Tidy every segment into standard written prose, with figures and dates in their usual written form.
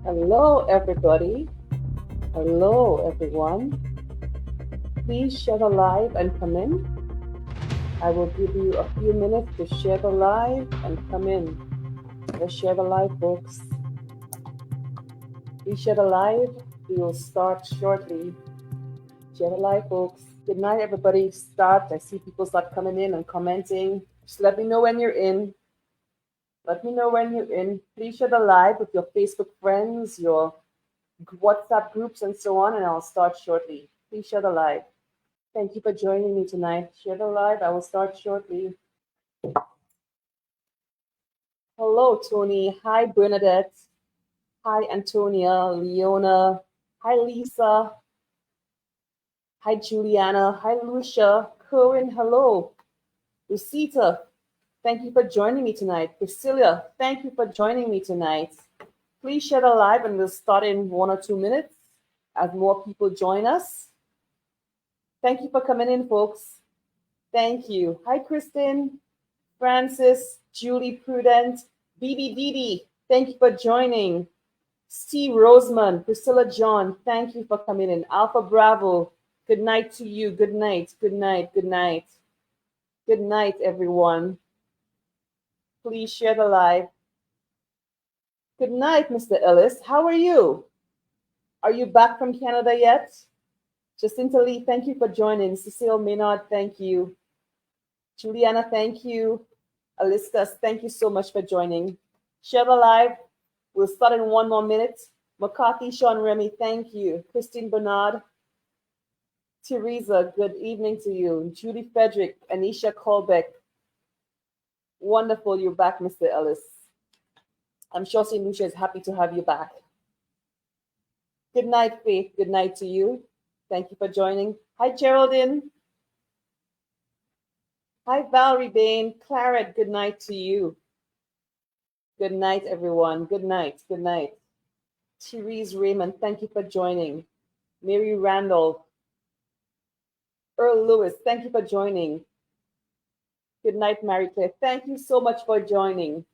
Hello, everybody. Hello, everyone. Please share the live and come in. I will give you a few minutes to share the live and come in. Let's share the live, folks. Please share the live. We will start shortly. Share the live, folks. Good night, everybody. Start. I see people start coming in and commenting. Just let me know when you're in. Let me know when you're in. Please share the live with your Facebook friends, your WhatsApp groups, and so on, and I'll start shortly. Please share the live. Thank you for joining me tonight. Share the live. I will start shortly. Hello, Tony. Hi, Bernadette. Hi, Antonia, Leona. Hi, Lisa. Hi, Juliana. Hi, Lucia. Corinne, hello. Lucita, thank you for joining me tonight. Priscilla, thank you for joining me tonight. Please share the live and we'll start in 1 or 2 minutes as more people join us. Thank you for coming in, folks. Thank you. Hi, Kristen, Francis, Julie Prudent, BB thank you for joining. Steve Roseman, Priscilla John, thank you for coming in. Alpha Bravo, good night to you. Good night, good night, good night. Good night, everyone. Please share the live. Good night, Mr. Ellis. How are you? Are you back from Canada yet? Jacinta Lee, thank you for joining. Cecile Maynard, thank you. Juliana, thank you. Alistas, thank you so much for joining. Share the live. We'll start in 1 more minute. McCarthy, Sean Remy, thank you. Christine Bernard, Teresa, good evening to you. Judy Frederick, Anisha Colbeck. Wonderful, you're back, Mr. Ellis. I'm sure St. Lucia is happy to have you back. Good night, Faith. Good night to you. Thank you for joining. Hi, Geraldine. Hi, Valerie Bain. Claret, good night to you. Good night, everyone. Good night. Good night. Therese Raymond, thank you for joining. Mary Randall. Earl Lewis, thank you for joining. Good night, Mary Claire. Thank you so much for joining.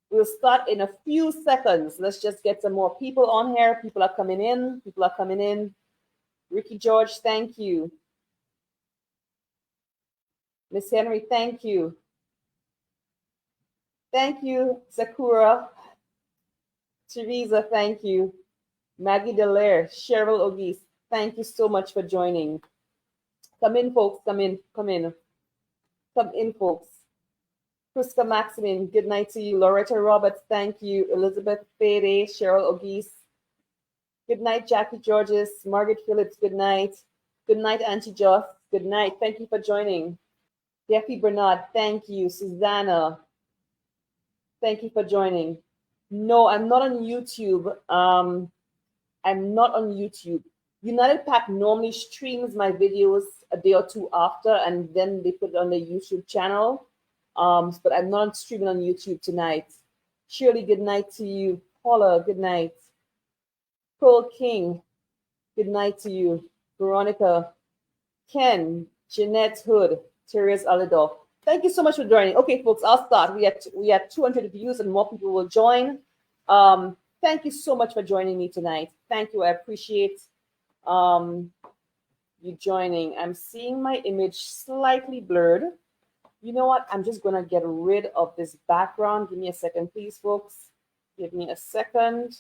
We'll start in a few seconds. Let's just get some more people on here. People are coming in. People are coming in. Ricky George, thank you. Miss Henry, thank you. Thank you, Sakura. Teresa, thank you. Maggie Delaire, Cheryl Ogis, thank you so much for joining. Come in, folks. Come in. Come in. Come in, folks. Krista Maximin, good night to you. Loretta Roberts, thank you. Elizabeth Fede, Cheryl Ogis. Good night, Jackie Georges. Margaret Phillips, good night. Good night, Auntie Joss. Good night. Thank you for joining. Jeffy Bernard, thank you. Susanna, thank you for joining. No, I'm not on YouTube. I'm not on YouTube. United Pack normally streams my videos a day or two after, and then they put it on the YouTube channel. But I'm not streaming on YouTube tonight. Shirley, good night to you. Paula, good night. Cole King, good night to you. Veronica, Ken, Jeanette Hood, Therese Alidor. Thank you so much for joining. Okay, folks, I'll start. We had 200 views and more people will join. Thank you so much for joining me tonight. Thank you. I appreciate you joining. I'm seeing my image slightly blurred. You know what? I'm just going to get rid of this background. Give me a second, please, folks. Give me a second.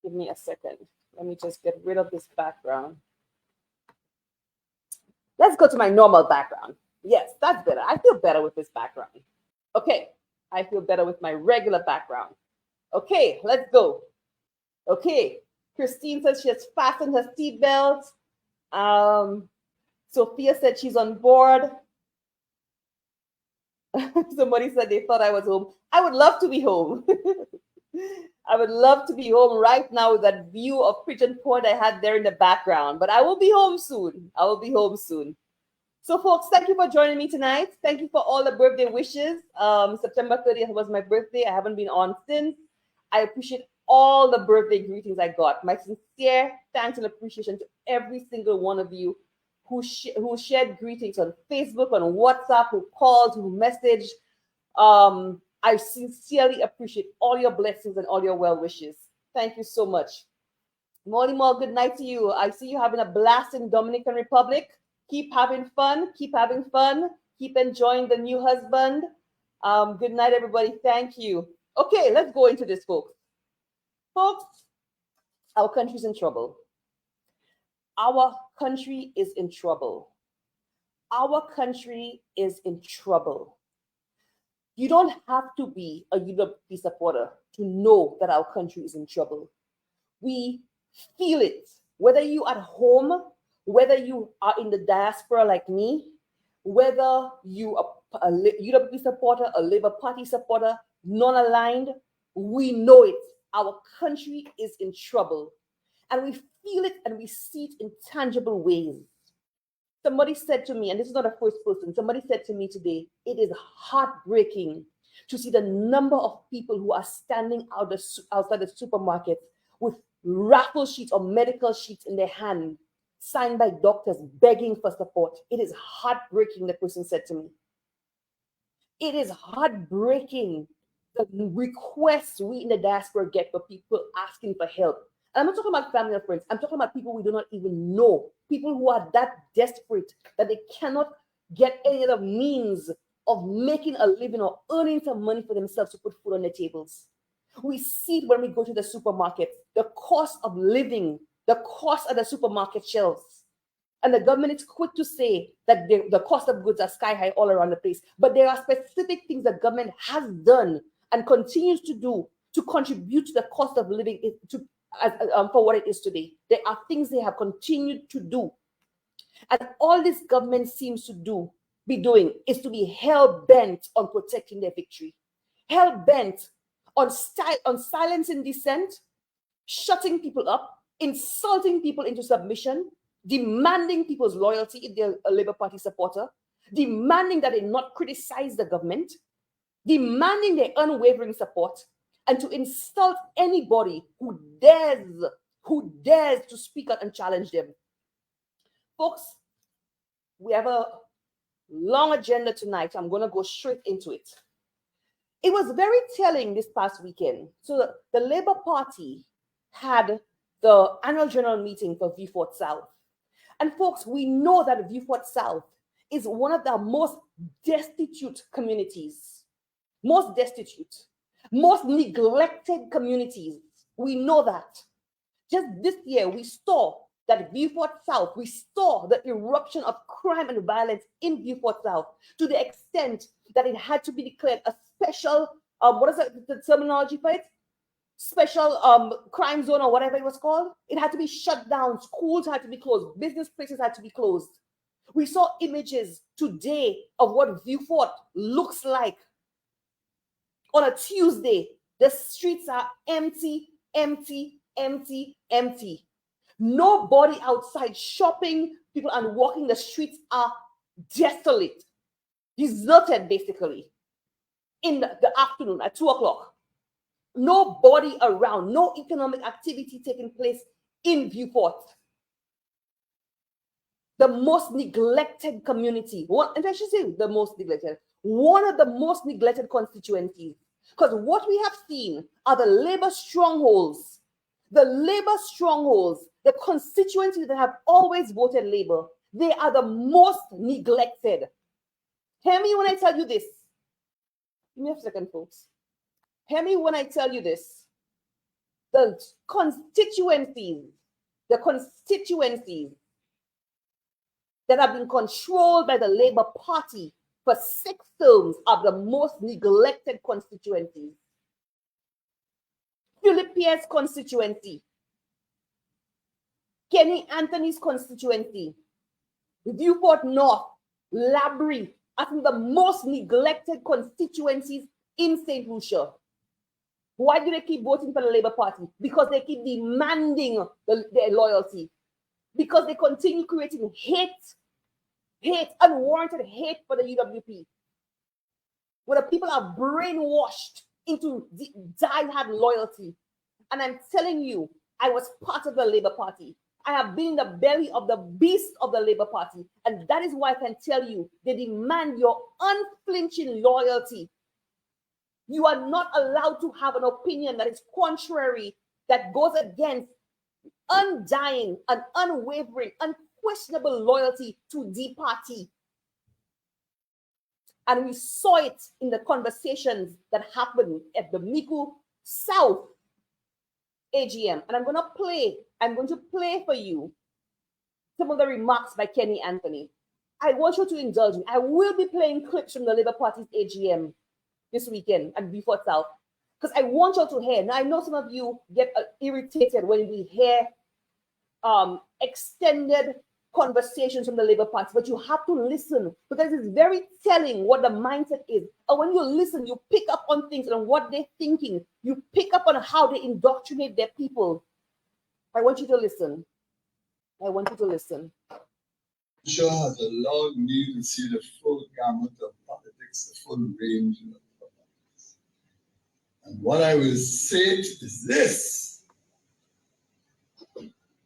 Give me a second. Let me just get rid of this background. Let's go to my normal background. Yes, that's better. I feel better with this background. Okay, I feel better with my regular background. Okay, let's go. Okay, Christine says she has fastened her seatbelt. Sophia said she's on board. Somebody said they thought I was home. I would love to be home. I would love to be home right now with that view of Pigeon Point I had there in the background. But I will be home soon. I will be home soon. So, folks, thank you for joining me tonight. Thank you for all the birthday wishes. September 30th was my birthday. I haven't been on since. I appreciate all the birthday greetings I got. My sincere thanks and appreciation to every single one of you who shared greetings on Facebook, on WhatsApp, who called, who messaged. I sincerely appreciate all your blessings and all your well wishes. Thank you so much. Molly Mall, good night to you. I see you having a blast in Dominican Republic. Keep having fun. Keep having fun. Keep enjoying the new husband. Good night, everybody. Thank you. Okay, let's go into this, folks. Folks, our country's in trouble. Our country is in trouble. Our country is in trouble. You don't have to be a UWP supporter to know that our country is in trouble. We feel it, whether you at home, whether you are in the diaspora like me, whether you are a UWP supporter, a Labour Party supporter, non-aligned, we know it. Our country is in trouble. And we feel it and we see it in tangible ways. Somebody said to me, and this is not a first person, somebody said to me today, it is heartbreaking to see the number of people who are standing outside the supermarket with raffle sheets or medical sheets in their hand, signed by doctors, begging for support. It is heartbreaking, the person said to me. It is heartbreaking, the requests we in the diaspora get for people asking for help. And I'm not talking about family or friends. I'm talking about people we do not even know. People who are that desperate that they cannot get any other means of making a living or earning some money for themselves to put food on their tables. We see it when we go to the supermarket, the cost of living, the cost of the supermarket shelves. And the government is quick to say that the cost of goods are sky high all around the place. But there are specific things the government has done and continues to do to contribute to the cost of living for what it is today. There are things they have continued to do. And all this government seems to be doing is to be hell-bent on protecting their victory. Hell-bent on silencing dissent, shutting people up, insulting people into submission, demanding people's loyalty if they're a Labour Party supporter, demanding that they not criticize the government, demanding their unwavering support, and to insult anybody who dares to speak out and challenge them. Folks, we have a long agenda tonight. I'm going to go straight into it. It was very telling this past weekend. So the Labour Party had the annual general meeting for Vieux-Fort South. And folks, we know that Vieux-Fort South is one of the most destitute communities, most neglected communities. We know that. Just this year, we saw that Vieux-Fort South, we saw the eruption of crime and violence in Vieux-Fort South to the extent that it had to be declared a special, the terminology for it? Special crime zone or whatever it was called. It had to be shut down. Schools had to be closed. Business places had to be closed. We saw images today of what Vieux-Fort looks like on a Tuesday. The streets are empty, empty, empty, empty. Nobody outside shopping. People are walking. The streets are desolate, deserted basically. In the afternoon at 2 o'clock. Nobody around, no economic activity taking place in Vieux-Fort. The most neglected community, and I should say the most neglected, one of the most neglected constituencies. Because what we have seen are the Labour strongholds, the constituencies that have always voted Labour. They are the most neglected. Hear me when I tell you this. Give me a second, folks. Hear me when I tell you this. The constituencies that have been controlled by the Labour Party for 6 terms are the most neglected constituencies. Philip Pierre's constituency, Kenny Anthony's constituency, Vieux-Fort North, Labrie, are some of the most neglected constituencies in St. Lucia. Why do they keep voting for the Labour Party? Because they keep demanding their loyalty. Because they continue creating hate, unwarranted hate for the UWP. Where the people are brainwashed into die-hard loyalty. And I'm telling you, I was part of the Labour Party. I have been in the belly of the beast of the Labour Party. And that is why I can tell you, they demand your unflinching loyalty. You are not allowed to have an opinion that is contrary, that goes against undying and unwavering, unquestionable loyalty to the party. And we saw it in the conversations that happened at the Miku South AGM. And I'm going to play for you some of the remarks by Kenny Anthony. I want you to indulge me. I will be playing clips from the Labour Party's AGM this weekend and before South, because I want you to hear. Now, I know some of you get irritated when we hear extended conversations from the Labour Party, but you have to listen, because it's very telling what the mindset is. And when you listen, you pick up on things and what they're thinking. You pick up on how they indoctrinate their people. I want you to listen. I want you to listen. Sure has allowed me to see the full gamut of politics, the full range of politics. And what I will say is this.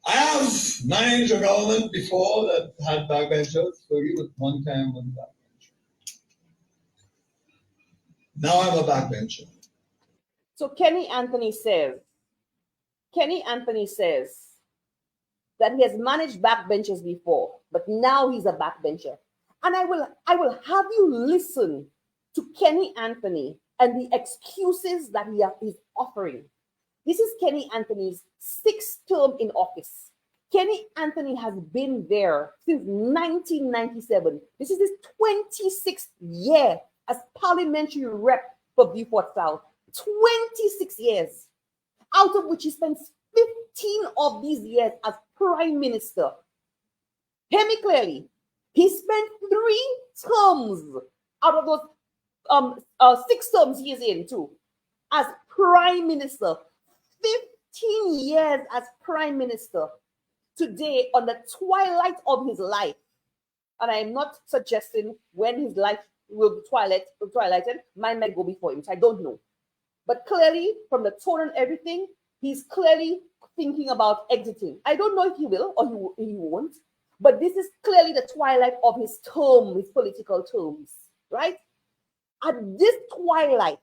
I have managed a government before that had backbenchers, so we would one time was a backbencher. Now I'm a backbencher. So Kenny Anthony says that he has managed backbenchers before, but now he's a backbencher. And I will have you listen to Kenny Anthony and the excuses that he is offering. This is Kenny Anthony's 6th term in office. Kenny Anthony has been there since 1997. This is his 26th year as parliamentary rep for Beaufort South. 26 years, out of which he spent 15 of these years as Prime Minister. Hear me clearly. He spent 3 terms out of those 6 terms he is in too as Prime Minister. 15 years as Prime Minister. Today, on the twilight of his life, and I am not suggesting when his life will be twilighted, mine might go before him, so I don't know. But clearly, from the tone and everything, he's clearly thinking about exiting. I don't know if he will or he won't, but this is clearly the twilight of his term, his political terms, right? At this twilight,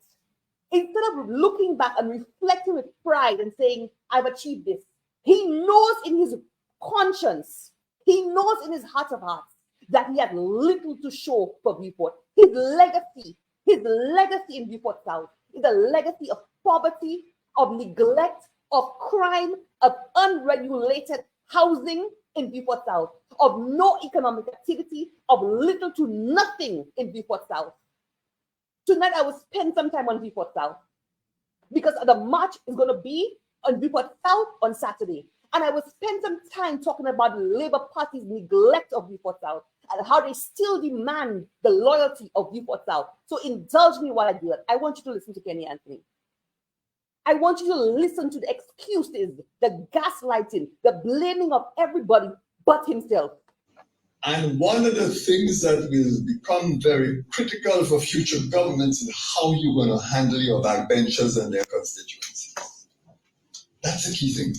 instead of looking back and reflecting with pride and saying, I've achieved this, he knows in his conscience, he knows in his heart of hearts that he had little to show for Beaufort. His legacy in Beaufort South is a legacy of poverty, of neglect, of crime, of unregulated housing in Beaufort South, of no economic activity, of little to nothing in Beaufort South. Tonight I will spend some time on Beaufort South because the march is going to be on Beaufort South on Saturday. And I will spend some time talking about the Labour Party's neglect of Beaufort South and how they still demand the loyalty of Beaufort South. So indulge me while I do that. I want you to listen to Kenny Anthony. I want you to listen to the excuses, the gaslighting, the blaming of everybody but himself. And one of the things that will become very critical for future governments is how you're going to handle your backbenchers and their constituencies. That's the key thing.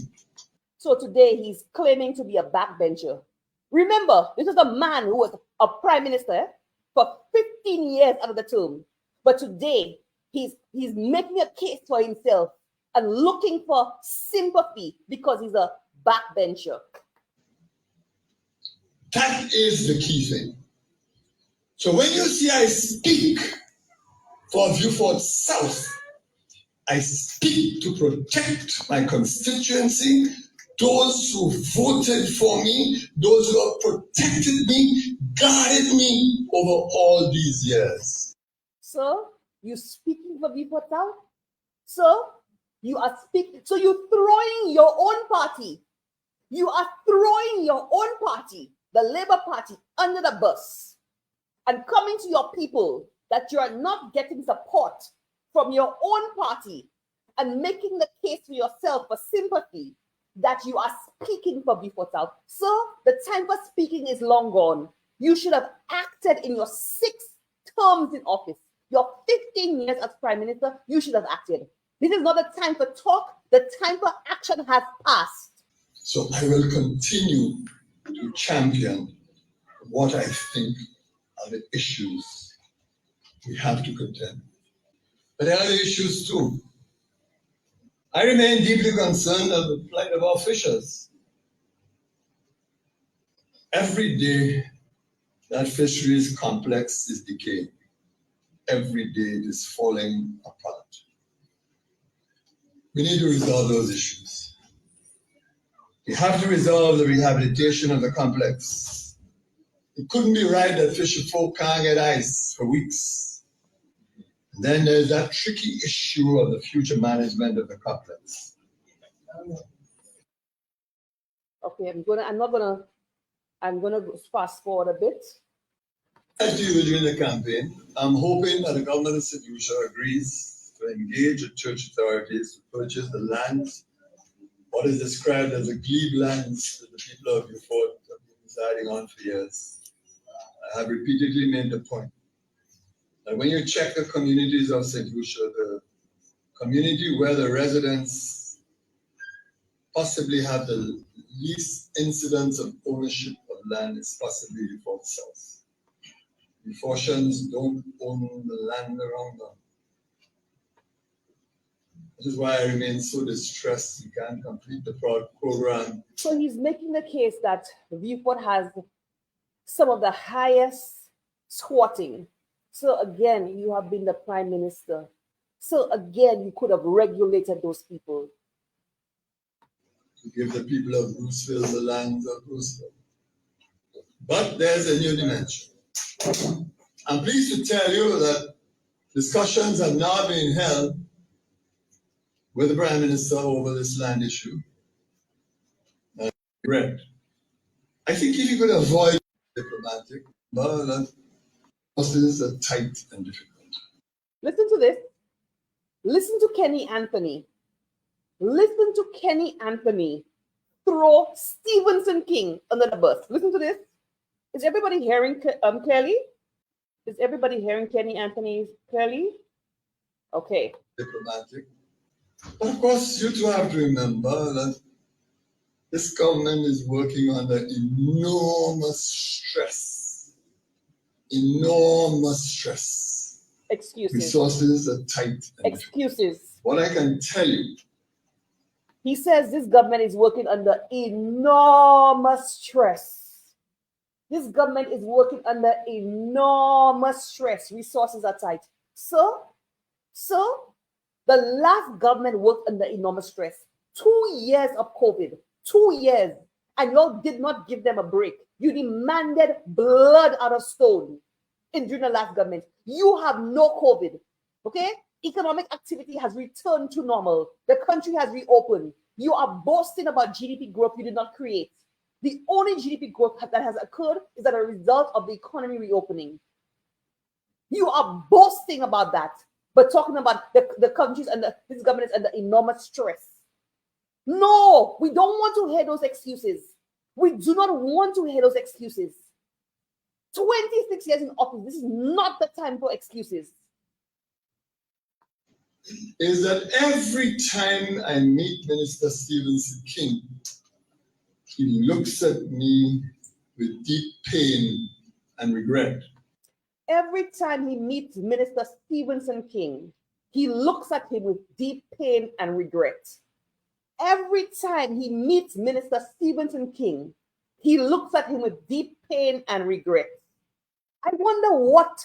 So today he's claiming to be a backbencher. Remember, this is a man who was a prime minister for 15 years out of the term. But today he's making a case for himself and looking for sympathy because he's a backbencher. That is the key thing. So when you see I speak for Beaufort South, I speak to protect my constituency, those who voted for me, those who have protected me, guarded me over all these years. So, you speaking for Beaufort South? So, you are speaking, so you're throwing your own party. You are throwing your own party, the Labour Party, under the bus and coming to your people that you are not getting support from your own party and making the case for yourself for sympathy that you are speaking for Beaufort South. So the time for speaking is long gone. You should have acted in your 6 terms in office. Your 15 years as Prime Minister, you should have acted. This is not the time for talk. The time for action has passed. So I will continue to champion what I think are the issues we have to contend with. But there are other issues too. I remain deeply concerned of the plight of our fishers. Every day, that fisheries complex is decaying. Every day it is falling apart. We need to resolve those issues. We have to resolve the rehabilitation of the complex. It couldn't be right that fisher folk can't get ice for weeks. And then there's that tricky issue of the future management of the complex. Okay, I'm gonna fast forward a bit. As you during the campaign, I'm hoping that the government of St. Lucia agrees to engage with church authorities to purchase the lands, what is described as the glebe lands that the people of Beaufort have been residing on for years. I have repeatedly made the point that when you check the communities of St. Lucia, the community where the residents possibly have the least incidence of ownership of land is possibly Beaufort South. Beaufortians don't own the land around them. This is why I remain so distressed we can't complete the program. So he's making the case that Beaufort has some of the highest squatting. So again, you have been the prime minister. So again, you could have regulated those people. To give the people of Bruceville the lands of Bruceville. But there's a new dimension. I'm pleased to tell you that discussions have now been held with the Prime Minister over this land issue. I think if you could avoid diplomatic, but processes are tight and difficult. Listen to this. Listen to Kenny Anthony. Listen to Kenny Anthony throw Stephenson King under the bus. Listen to this. Is everybody hearing clearly? Is everybody hearing Kenny Anthony clearly? Okay. Diplomatic. But of course, you two have to remember that this government is working under enormous stress. Enormous stress. Excuses. Resources are tight. Excuses. What I can tell you. He says this government is working under enormous stress. This government is working under enormous stress. Resources are tight. So, the last government worked under enormous stress. 2 years of COVID. 2 years. And y'all did not give them a break. You demanded blood out of stone during the last government. You have no COVID. Okay? Economic activity has returned to normal. The country has reopened. You are boasting about GDP growth you did not create. The only GDP growth that has occurred is as a result of the economy reopening. You are boasting about that, but talking about the countries and this government is under enormous stress. No, we don't want to hear those excuses. We do not want to hear those excuses. 26 years in office, this is not the time for excuses. Is that every time I meet Minister Stephenson King, he looks at me with deep pain and regret. Every time he meets Minister Stephenson King, he looks at him with deep pain and regret. Every time he meets Minister Stephenson King, he looks at him with deep pain and regret. I wonder what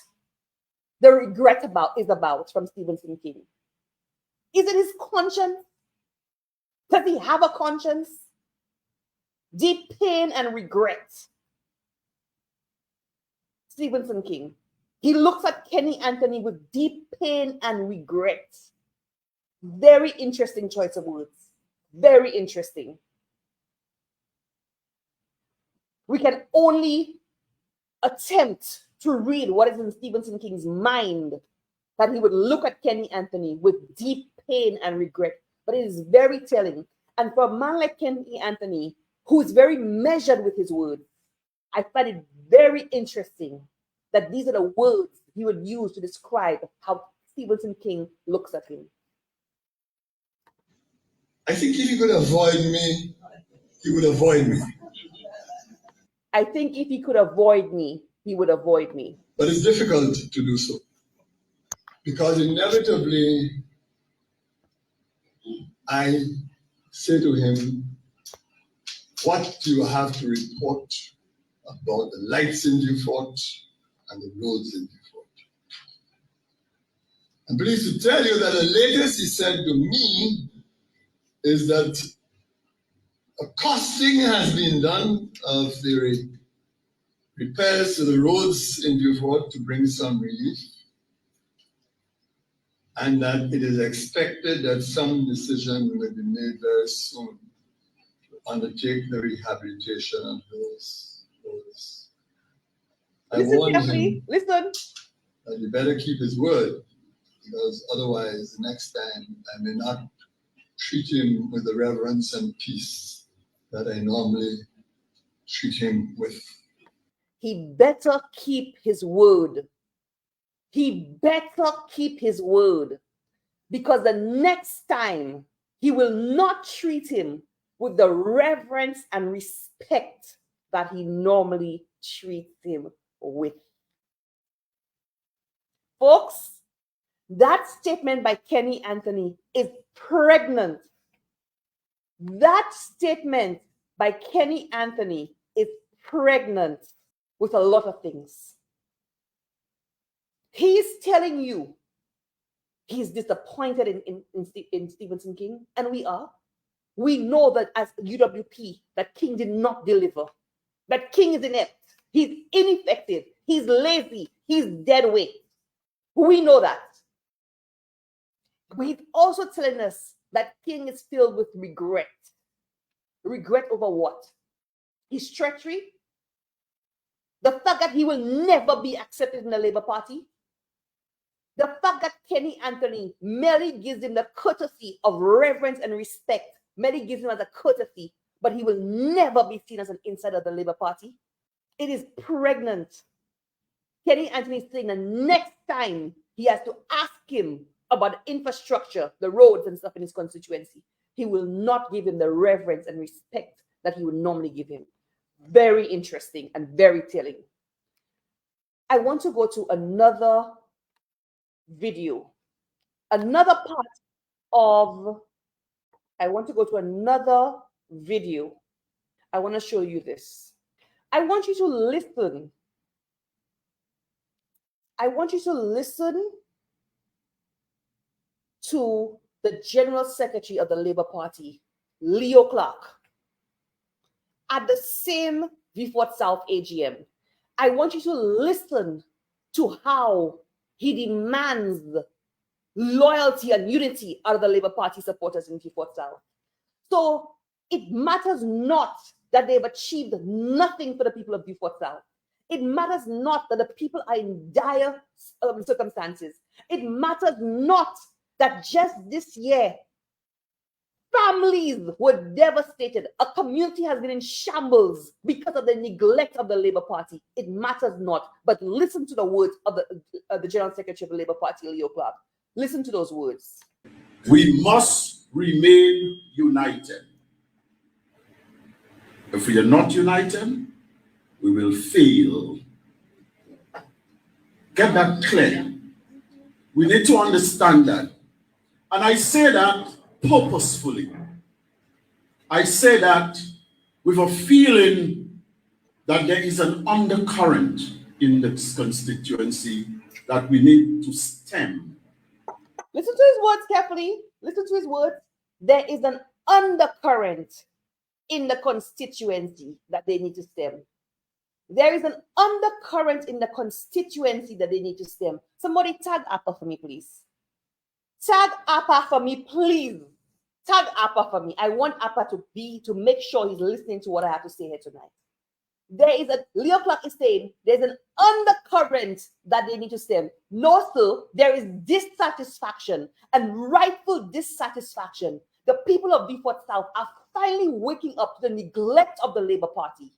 the regret is about from Stephenson King. Is it his conscience? Does he have a conscience? Deep pain and regret. Stephenson King. He looks at Kenny Anthony with deep pain and regret. Very interesting choice of words. Very interesting. We can only attempt to read what is in Stephenson King's mind, that he would look at Kenny Anthony with deep pain and regret. But it is very telling. And for a man like Kenny Anthony, who is very measured with his words, I find it very interesting that these are the words he would use to describe how Stephenson King looks at him. I think if he could avoid me, he would avoid me. I think if he could avoid me, he would avoid me. But it's difficult to do so. Because inevitably, I say to him, what do you have to report about the lights in Beaufort and the roads in Beaufort? I'm pleased to tell you that the latest he said to me is that a costing has been done of the repairs to the roads in Beaufort to bring some relief, and that it is expected that some decision will be made very soon to undertake the rehabilitation of those roads. I warned him Listen. that he better keep his word, because otherwise the next time I may not treat him with the reverence and peace that I normally treat him with. He better keep his word. He better keep his word, because the next time he will not treat him with the reverence and respect that he normally treats him with. Folks, that statement by Kenny Anthony is pregnant. That statement by Kenny Anthony is pregnant with a lot of things. He's telling you he's disappointed in Stephenson King, and we are. We know that as UWP, that King did not deliver. That King is inept. He's ineffective. He's lazy. He's dead weight. We know that. But he's also telling us that King is filled with regret. Regret over what? His treachery? The fact that he will never be accepted in the Labour Party? The fact that Kenny Anthony merely gives him the courtesy of reverence and respect, merely gives him as a courtesy, but he will never be seen as an insider of the Labour Party? It is pregnant. Kenny Anthony is saying the next time he has to ask him about the infrastructure, the roads and stuff in his constituency, he will not give him the reverence and respect that he would normally give him. Very interesting and very telling. I want to go to another video, another part of, I want to go to another video. I want to show you this. I want you to listen. I want you to listen to the General Secretary of the Labour Party, Leo Clark, at the same Beaufort South AGM. I want you to listen to how he demands loyalty and unity out of the Labour Party supporters in Beaufort South. So it matters not that they've achieved nothing for the people of Beaufort South. It matters not that the people are in dire circumstances. It matters not that just this year, families were devastated. A community has been in shambles because of the neglect of the Labour Party. It matters not. But listen to the words of the General Secretary of the Labour Party, Leo Clark. Listen to those words. We must remain united. If we are not united, we will fail. Get that clear. We need to understand that. And I say that purposefully. I say that with a feeling that there is an undercurrent in this constituency that we need to stem. Listen to his words carefully. Listen to his words. There is an undercurrent in the constituency that they need to stem. There is an undercurrent in the constituency that they need to stem. Somebody tag Appa for me, please. Tag Appa for me, please. Tag Appa for me. I want Appa to make sure he's listening to what I have to say here tonight. There is Leo Clark is saying there's an undercurrent that they need to stem. No, sir, there is dissatisfaction and rightful dissatisfaction. The people of Beaufort South are finally waking up to the neglect of the Labour Party.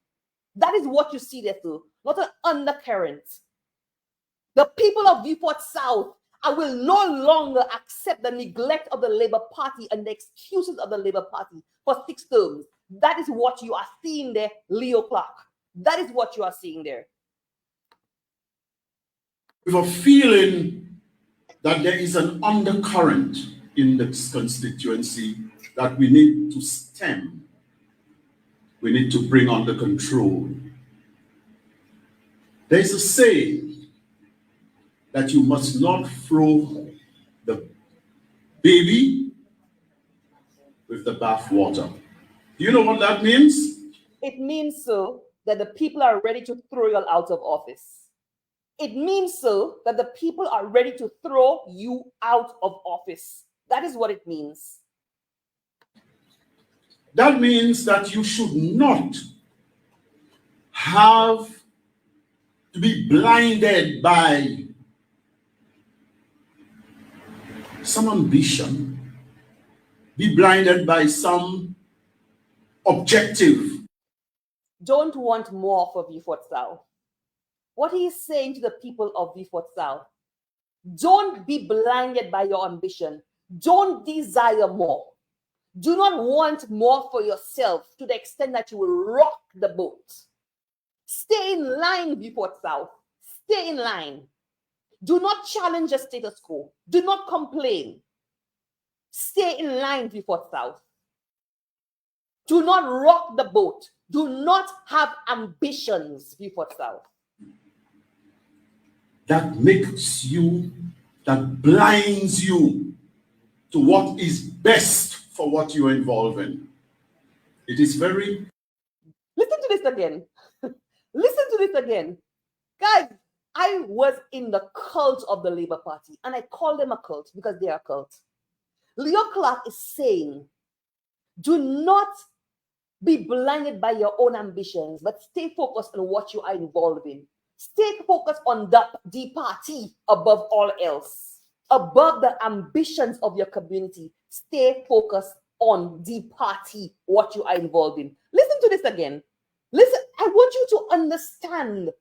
That is what you see there, sir, not an undercurrent. The people of Beaufort South will no longer accept the neglect of the Labour Party and the excuses of the Labour Party for 6 terms. That is what you are seeing there, Leo Clark. That is what you are seeing there. With a feeling that there is an undercurrent in this constituency that we need to stem. We need to bring under control. There's a saying that you must not throw the baby with the bathwater. Do you know what that means? It means so that the people are ready to throw you out of office. It means so that the people are ready to throw you out of office. That is what it means. That means that you should not have to be blinded by some ambition, be blinded by some objective. Don't want more for Beaufort South. What he is saying to the people of Beaufort South, don't be blinded by your ambition. Don't desire more. Do not want more for yourself to the extent that you will rock the boat. Stay in line, Beaufort South. Stay in line. Do not challenge the status quo. Do not complain. Stay in line, Beaufort South. Do not rock the boat. Do not have ambitions, Beaufort South. That makes you, that blinds you to what is best for what you are involved in. It is very... Listen to this again. Listen to this again. Guys, I was in the cult of the Labour Party, and I call them a cult because they are a cult. Leo Clark is saying, do not be blinded by your own ambitions, but stay focused on what you are involved in. Stay focused on the party above all else, above the ambitions of your community. Stay focused on the party, what you are involved in. Listen to this again. Listen, I want you to understand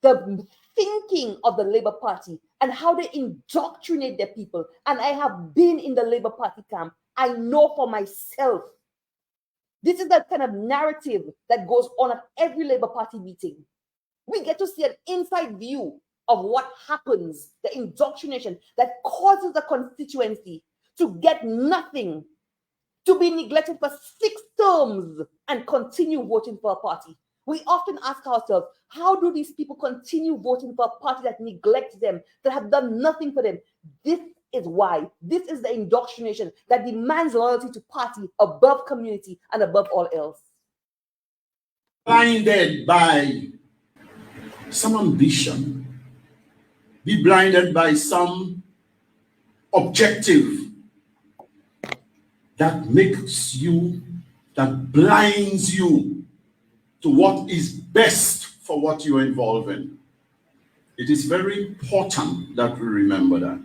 the thinking of the Labour Party and how they indoctrinate their people. And I have been in the Labour Party camp. I know for myself. This is the kind of narrative that goes on at every Labour Party meeting. We get to see an inside view of what happens, the indoctrination that causes the constituency to get nothing, to be neglected for 6 terms and continue voting for a party. We often ask ourselves, how do these people continue voting for a party that neglects them, that have done nothing for them? This is why. This is the indoctrination that demands loyalty to party above community and above all else. Blinded by some ambition, be blinded by some objective that makes you, that blinds you to what is best for what you are involved in. It is very important that we remember that.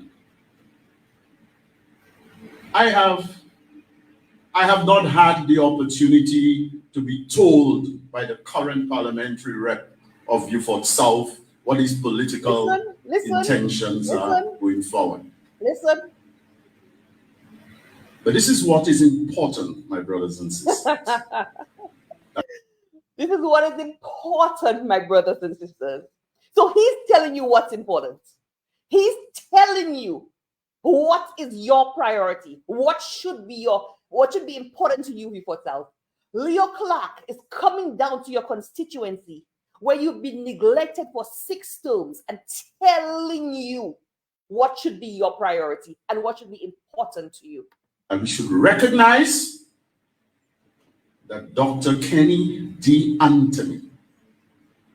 I have not had the opportunity to be told by the current parliamentary rep of Beaufort South what his political intentions are going forward. Listen. But this is what is important, my brothers and sisters. This is what is important, my brothers and sisters. So he's telling you what's important. He's telling you what is your priority, what should be important to you before South. Leo Clark is coming down to your constituency where you've been neglected for 6 terms and telling you what should be your priority and what should be important to you. And we should recognize that Dr. Kenny D. Anthony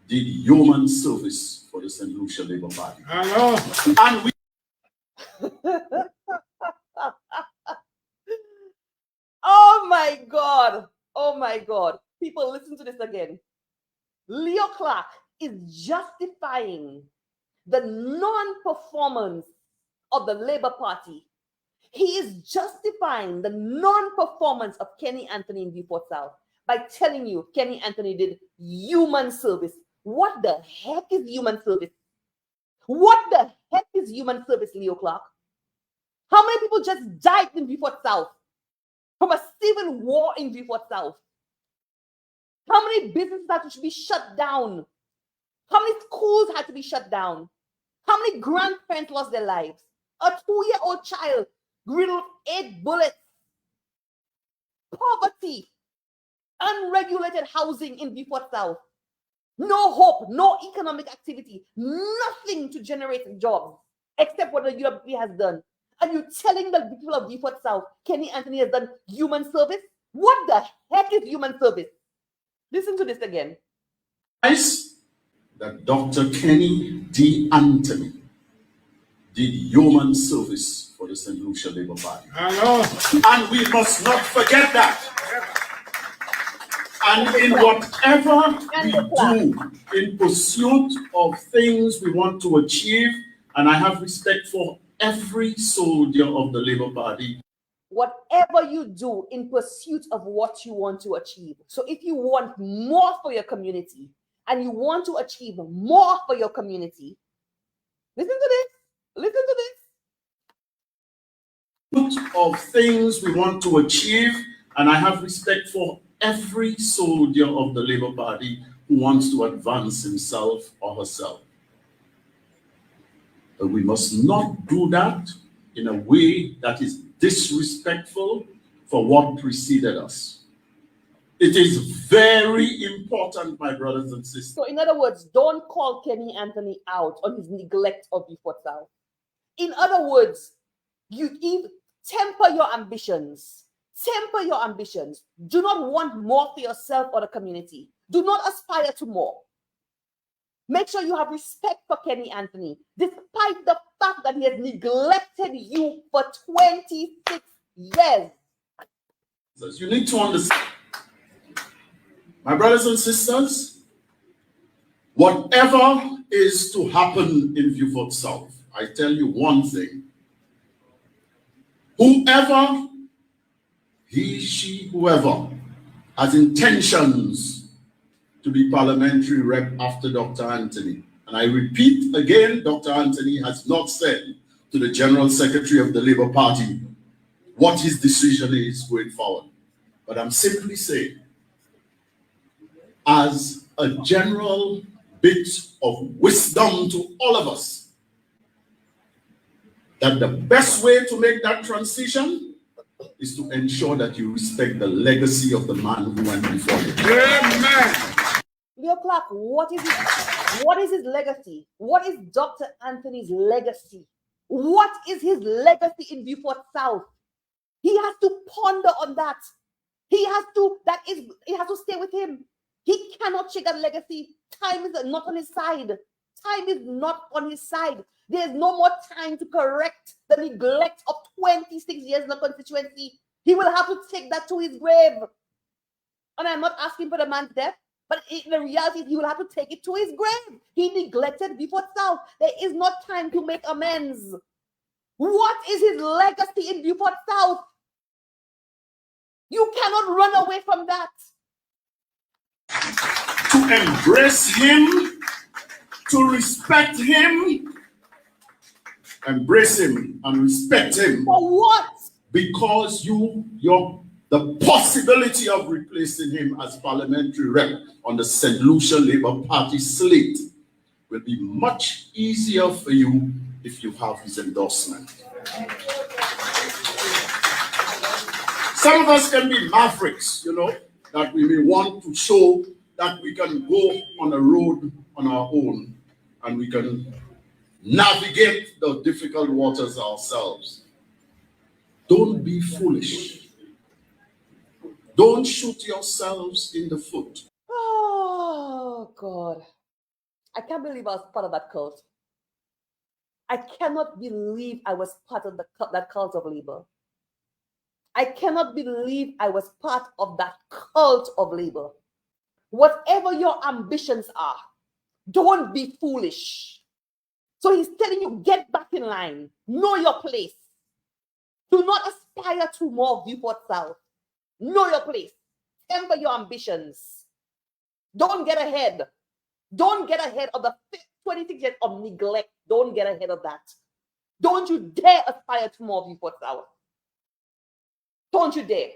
did human service for the St. Lucia Labour Party. And we Oh my God. Oh my God. People, listen to this again. Leo Clark is justifying the non-performance of the Labour Party. He is justifying the non-performance of Kenny Anthony in Beaufort South by telling you Kenny Anthony did human service. What the heck is human service? What the heck is human service, Leo Clark? How many people just died in Beaufort South from a civil war in Beaufort South? How many businesses had to be shut down? How many schools had to be shut down? How many grandparents lost their lives? A 2-year-old child riddled 8 bullets. Poverty. Unregulated housing in Beaufort South. No hope, no economic activity, nothing to generate jobs except what the UWP has done. And you're telling the people of Beaufort South, Kenny Anthony has done human service? What the heck is human service? Listen to this again. That Dr. Kenny D. Anthony did human service for the St. Lucia Labour Party. And we must not forget that. And in whatever we do in pursuit of things we want to achieve, and I have respect for every soldier of the Labour Party. Whatever you do in pursuit of what you want to achieve. So if you want more for your community and you want to achieve more for your community, listen to this. Listen to this. Of things we want to achieve, and I have respect for every soldier of the Labour Party who wants to advance himself or herself. But we must not do that in a way that is disrespectful for what preceded us. It is very important, my brothers and sisters. So in other words, don't call Kenny Anthony out on his neglect of Beaufort South. In other words, temper your ambitions. Temper your ambitions. Do not want more for yourself or the community. Do not aspire to more. Make sure you have respect for Kenny Anthony, despite the fact that he has neglected you for 26 years. You need to understand, my brothers and sisters, whatever is to happen in Beaufort South, I tell you one thing. Whoever has intentions to be parliamentary rep after Dr. Anthony, and I repeat again, Dr. Anthony has not said to the General Secretary of the Labour Party what his decision is going forward. But I'm simply saying, as a general bit of wisdom to all of us, that the best way to make that transition is to ensure that you respect the legacy of the man who went before you. Amen. Leo Clark, what is his legacy? What is Dr. Anthony's legacy? What is his legacy in Beaufort South? He has to ponder on that. It has to stay with him. He cannot shake that legacy. Time is not on his side. Time is not on his side. There's no more time to correct the neglect of 26 years in the constituency. He will have to take that to his grave. And I'm not asking for the man's death, but the reality is he will have to take it to his grave. He neglected Beaufort South. There is not time to make amends. What is his legacy in Beaufort South? You cannot run away from that. To embrace him, to respect him, embrace him and respect him. For what? Because the possibility of replacing him as parliamentary rep on the St. Lucia Labour Party slate will be much easier for you if you have his endorsement. Some of us can be mavericks, that we may want to show that we can go on a road on our own and we can navigate the difficult waters ourselves. Don't be foolish. Don't shoot yourselves in the foot. Oh, God. I can't believe I was part of that cult. I cannot believe I was part of that cult of labor. I cannot believe I was part of that cult of labor. Whatever your ambitions are, don't be foolish. So he's telling you, get back in line. Know your place. Do not aspire to more Beaufort South. Know your place. Temper your ambitions. Don't get ahead. Don't get ahead of the 26 years of neglect. Don't get ahead of that. Don't you dare aspire to more Beaufort South. Don't you dare.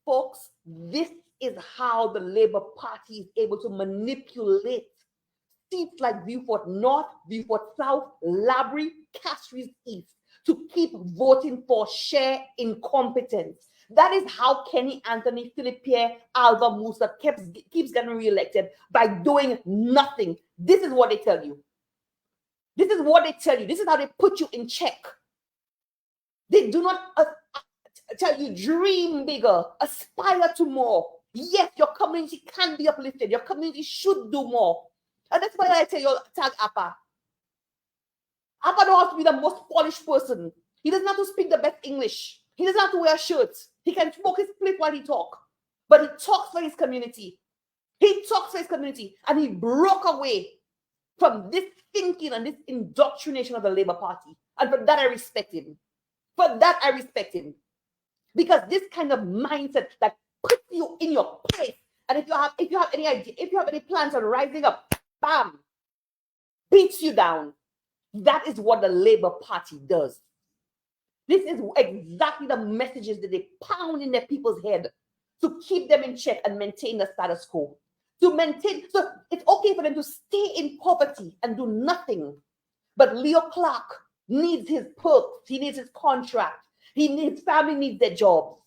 Folks, this is how the Labour Party is able to manipulate seats like Viewport North, Viewport South, Labrie, Castries East to keep voting for sheer incompetence. That is how Kenny Anthony, Philip Pierre, Alva Musa keeps getting reelected, by doing nothing. This is what they tell you. This is what they tell you. This is how they put you in check. They do not tell you dream bigger, aspire to more. Yes, your community can be uplifted. Your community should do more. And that's why I tell you, tag Appa. Appa don't have to be the most polished person. He doesn't have to speak the best English. He doesn't have to wear shirts. He can smoke his plate while he talk. But he talks for his community. He talks for his community. And he broke away from this thinking and this indoctrination of the Labour Party. And for that, I respect him. For that, I respect him. Because this kind of mindset that puts you in your place. And if you have any idea, if you have any plans on rising up, bam, beats you down. That is what the Labour Party does. This is exactly the messages that they pound in their people's head to keep them in check and maintain the status quo. To maintain, so it's okay for them to stay in poverty and do nothing. But Leo Clark needs his perks, he needs his contract, his family needs their jobs.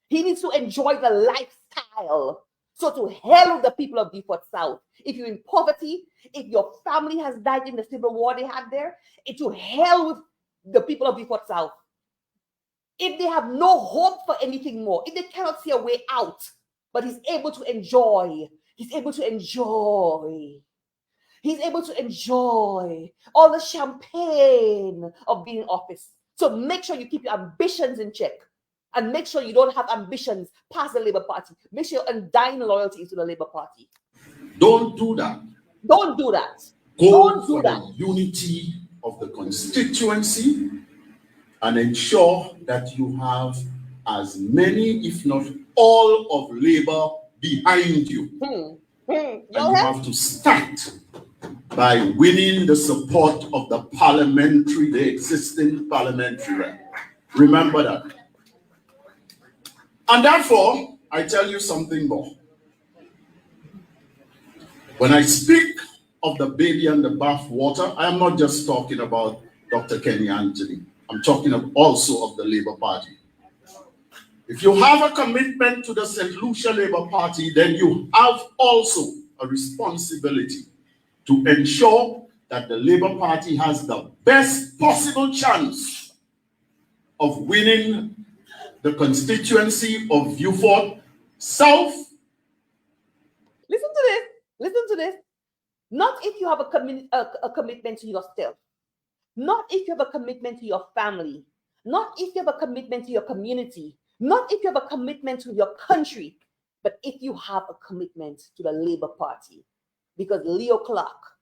He needs to enjoy the lifestyle. So to hell with the people of Beaufort South. If you're in poverty, if your family has died in the civil war they had there, to hell with the people of Beaufort South. If they have no hope for anything more, if they cannot see a way out, but he's able to enjoy, he's able to enjoy all the champagne of being in office. So make sure you keep your ambitions in check. And make sure you don't have ambitions past the Labour Party. Make sure your undying loyalty to the Labour Party. Don't do that. Don't do that. Go for the unity of the constituency and ensure that you have as many, if not all, of Labour behind you. And you have to start by winning the support of the existing parliamentary rep. Remember that. And therefore, I tell you something more. When I speak of the baby and the bath water, I am not just talking about Dr. Kenny Anthony. I'm talking also of the Labour Party. If you have a commitment to the St. Lucia Labour Party, then you have also a responsibility to ensure that the Labour Party has the best possible chance of winning the constituency of Beaufort South. Listen to this. Not if you have a commitment to yourself. Not if you have a commitment to your family. Not if you have a commitment to your community. Not if you have a commitment to your country. But if you have a commitment to the Labour Party. Because Leo Clark,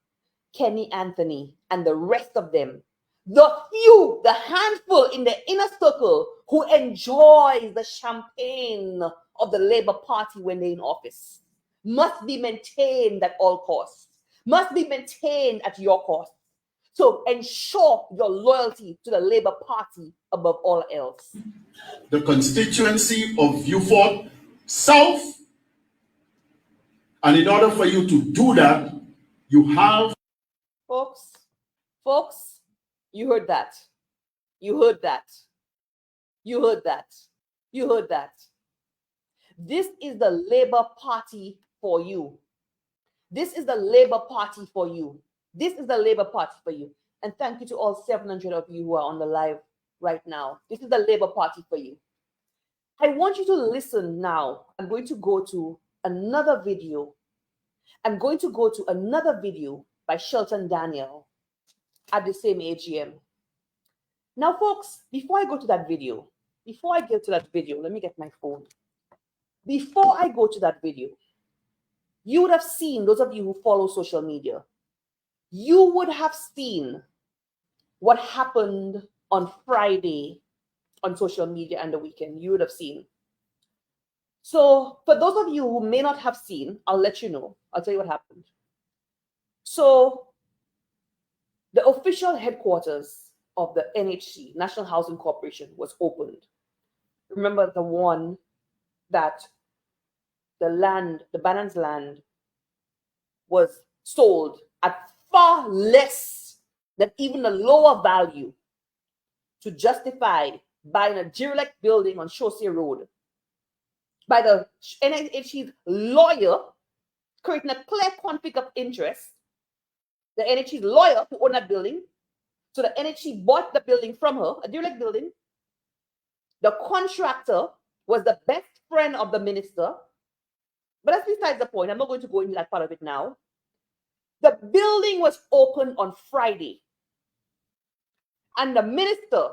Kenny Anthony, and the rest of them, the handful in the inner circle who enjoys the champagne of the Labour Party when they're in office, must be maintained at all costs, must be maintained at your cost. So ensure your loyalty to the Labour Party above all else. The constituency of Beaufort South. And in order for you to do that, you have... Folks, you heard that. You heard that. You heard that. You heard that. This is the Labour Party for you. This is the Labour Party for you. This is the Labour Party for you. And thank you to all 700 of you who are on the live right now. This is the Labour Party for you. I want you to listen now. I'm going to go to another video. I'm going to go to another video by Shelton Daniel at the same AGM. Now, folks, before I go to that video, let me get my phone. Before I go to that video, you would have seen, those of you who follow social media, you would have seen what happened on Friday on social media and the weekend. You would have seen. So for those of you who may not have seen, I'll let you know. I'll tell you what happened. So the official headquarters of the NHC, National Housing Corporation, was opened. Remember the one that the Bannon's land was sold at far less than even the lower value to justify buying a derelict building on Chaussee Road by the NHC's lawyer creating a clear conflict of interest. The NHC's lawyer who owned that building, so the NHC bought the building from her, a derelict building. The contractor was the best friend of the minister. But that's besides the point. I'm not going to go into that part of it now. The building was opened on Friday. And the minister,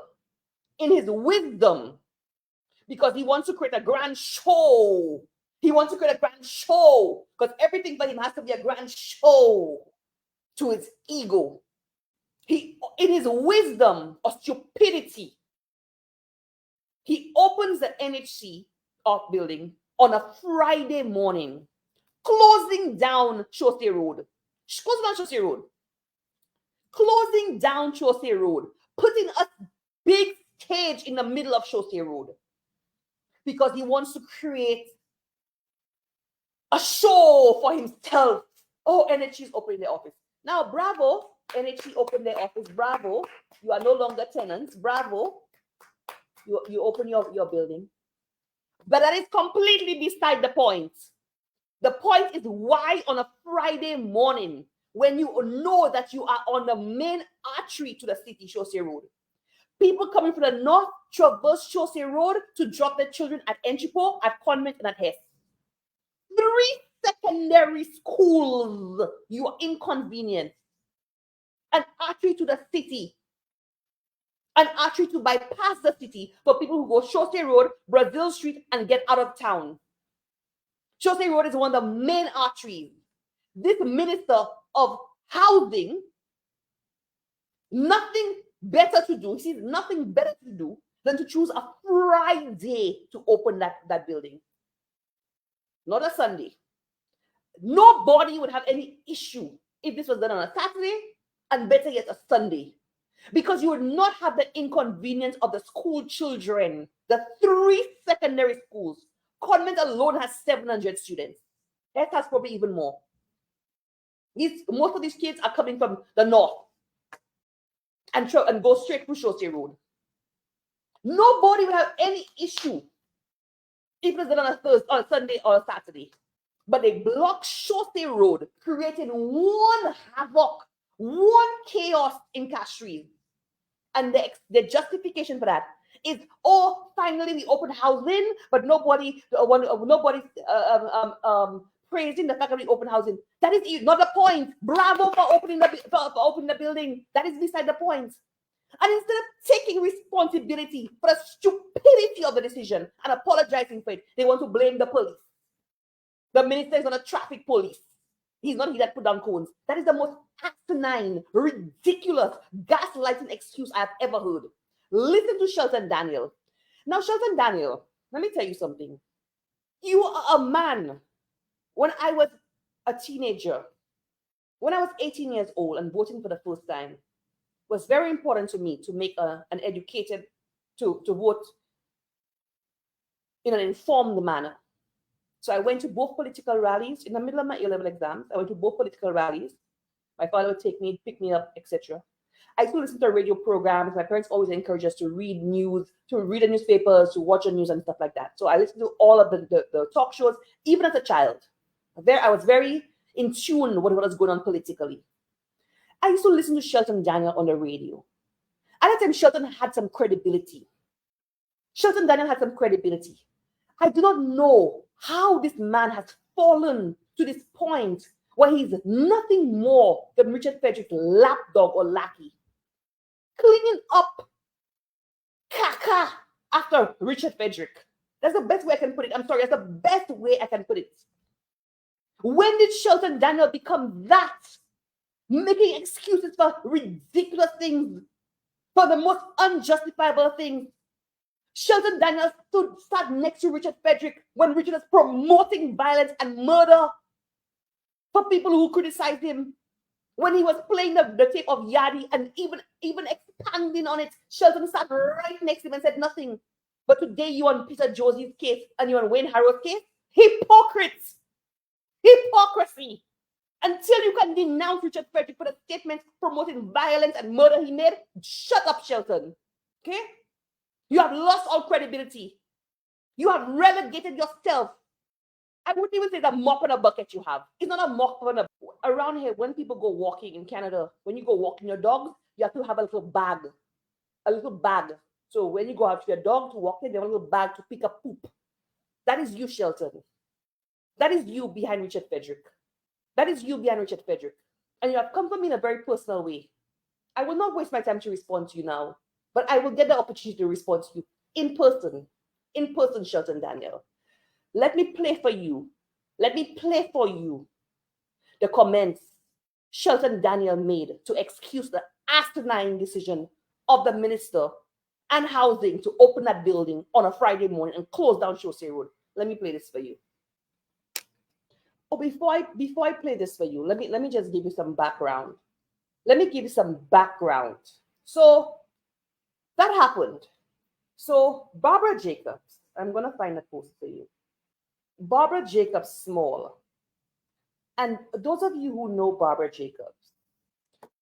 in his wisdom, because he wants to create a grand show. He wants to create a grand show because everything for him has to be a grand show to his ego. He, in his wisdom or stupidity, he opens the NHC building on a Friday morning, closing down Chaussee Road. Closing down Chaussee Road, putting a big stage in the middle of Chaussee Road because he wants to create a show for himself. Oh, NHC's opening their office. Now, bravo, NHC opened their office. Bravo, you are no longer tenants. Bravo, you open your building. But that is completely beside the point. The point is why on a Friday morning, when you know that you are on the main artery to the city, Chaussee Road, people coming from the north traverse Chaussee Road to drop their children at Enchipo, at Convent, and at Hess. 3 secondary schools, you are inconvenient. An artery to the city. An artery to bypass the city for people who go Chaussee Road, Brazil Street, and get out of town. Chaussee Road is one of the main arteries. This minister of housing, nothing better to do. He sees nothing better to do than to choose a Friday to open that building. Not a Sunday. Nobody would have any issue if this was done on a Saturday, and better yet, a Sunday. Because you would not have the inconvenience of the school children. The 3 secondary schools. Convent alone has 700 students. That has probably even more. Most of these kids are coming from the north and go straight through Chaussee Road. Nobody would have any issue if it was done on a Sunday or a Saturday. But they block Chaussee Road, creating one havoc, one chaos in Castries. And the justification for that is, oh, finally we opened housing, but nobody's praising the fact that we open housing. That is not the point. Bravo for opening the building. That is beside the point. And instead of taking responsibility for the stupidity of the decision and apologizing for it, they want to blame the police. The minister is not a traffic police. He's not he that put down cones. That is the most asinine, ridiculous, gaslighting excuse I have ever heard. Listen to Shelton Daniel. Now, Shelton Daniel, let me tell you something. You are a man. When I was a teenager, when I was 18 years old and voting for the first time, it was very important to me to make an educated, to vote in an informed manner. So I went to both political rallies in the middle of my A-level exams. I went to both political rallies. My father would take me, pick me up, etc. I used to listen to radio programs. My parents always encouraged us to read news, to read the newspapers, to watch the news and stuff like that. So I listened to all of the talk shows, even as a child. I was very in tune with what was going on politically. I used to listen to Shelton Daniel on the radio. At that time, Shelton had some credibility. Shelton Daniel had some credibility. I do not know how this man has fallen to this point where he's nothing more than Richard Frederick's lapdog or lackey, cleaning up caca after Richard Frederick. That's the best way I can put it. I'm sorry, that's the best way I can put it. When did Shelton Daniel become that? Making excuses for ridiculous things, for the most unjustifiable things. Shelton Daniel sat next to Richard Frederick when Richard was promoting violence and murder for people who criticized him. When he was playing the tape of Yadi and even expanding on it, Shelton sat right next to him and said nothing. But today you on Peter Josie's case and you on Wayne Harrow's case? Hypocrites! Hypocrisy! Until you can denounce Richard Frederick for the statements promoting violence and murder he made, shut up, Shelton. Okay? You have lost all credibility. You have relegated yourself. I wouldn't even say it's a mop and a bucket you have. It's not a mop and a bucket. Around here, when people go walking in Canada, when you go walking your dog, you have to have a little bag. A little bag. So when you go out to your dog to walk in, they have a little bag to pick up poop. That is you, Shelton. That is you behind Richard Frederick. That is you behind Richard Frederick. And you have come from me in a very personal way. I will not waste my time to respond to you now, but I will get the opportunity to respond to you in person. In person, Shelton Daniel. Let me play for you. Let me play for you the comments Shelton Daniel made to excuse the asinine decision of the minister and housing to open that building on a Friday morning and close down Chaussee Road. Let me play this for you. Oh, before I play this for you, let me just give you some background. Let me give you some background. So that happened. So Barbara Jacobs, I'm going to find a post for you. Barbara Jacobs Small. And those of you who know Barbara Jacobs,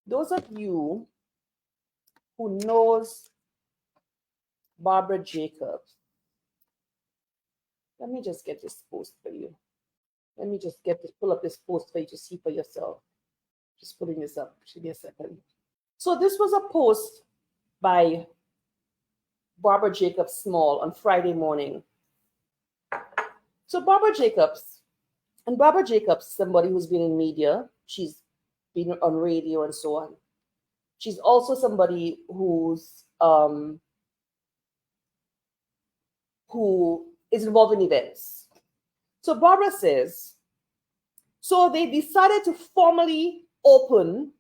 those of you who knows Barbara Jacobs, let me just get this post for you. Let me just pull up this post for you to see for yourself. Just putting this up. Give me a second. So this was a post by Barbara Jacobs Small on Friday morning. So Barbara Jacobs, somebody who's been in media. She's been on radio and so on. She's also somebody who is involved in events. So Barbara says, so they decided to formally open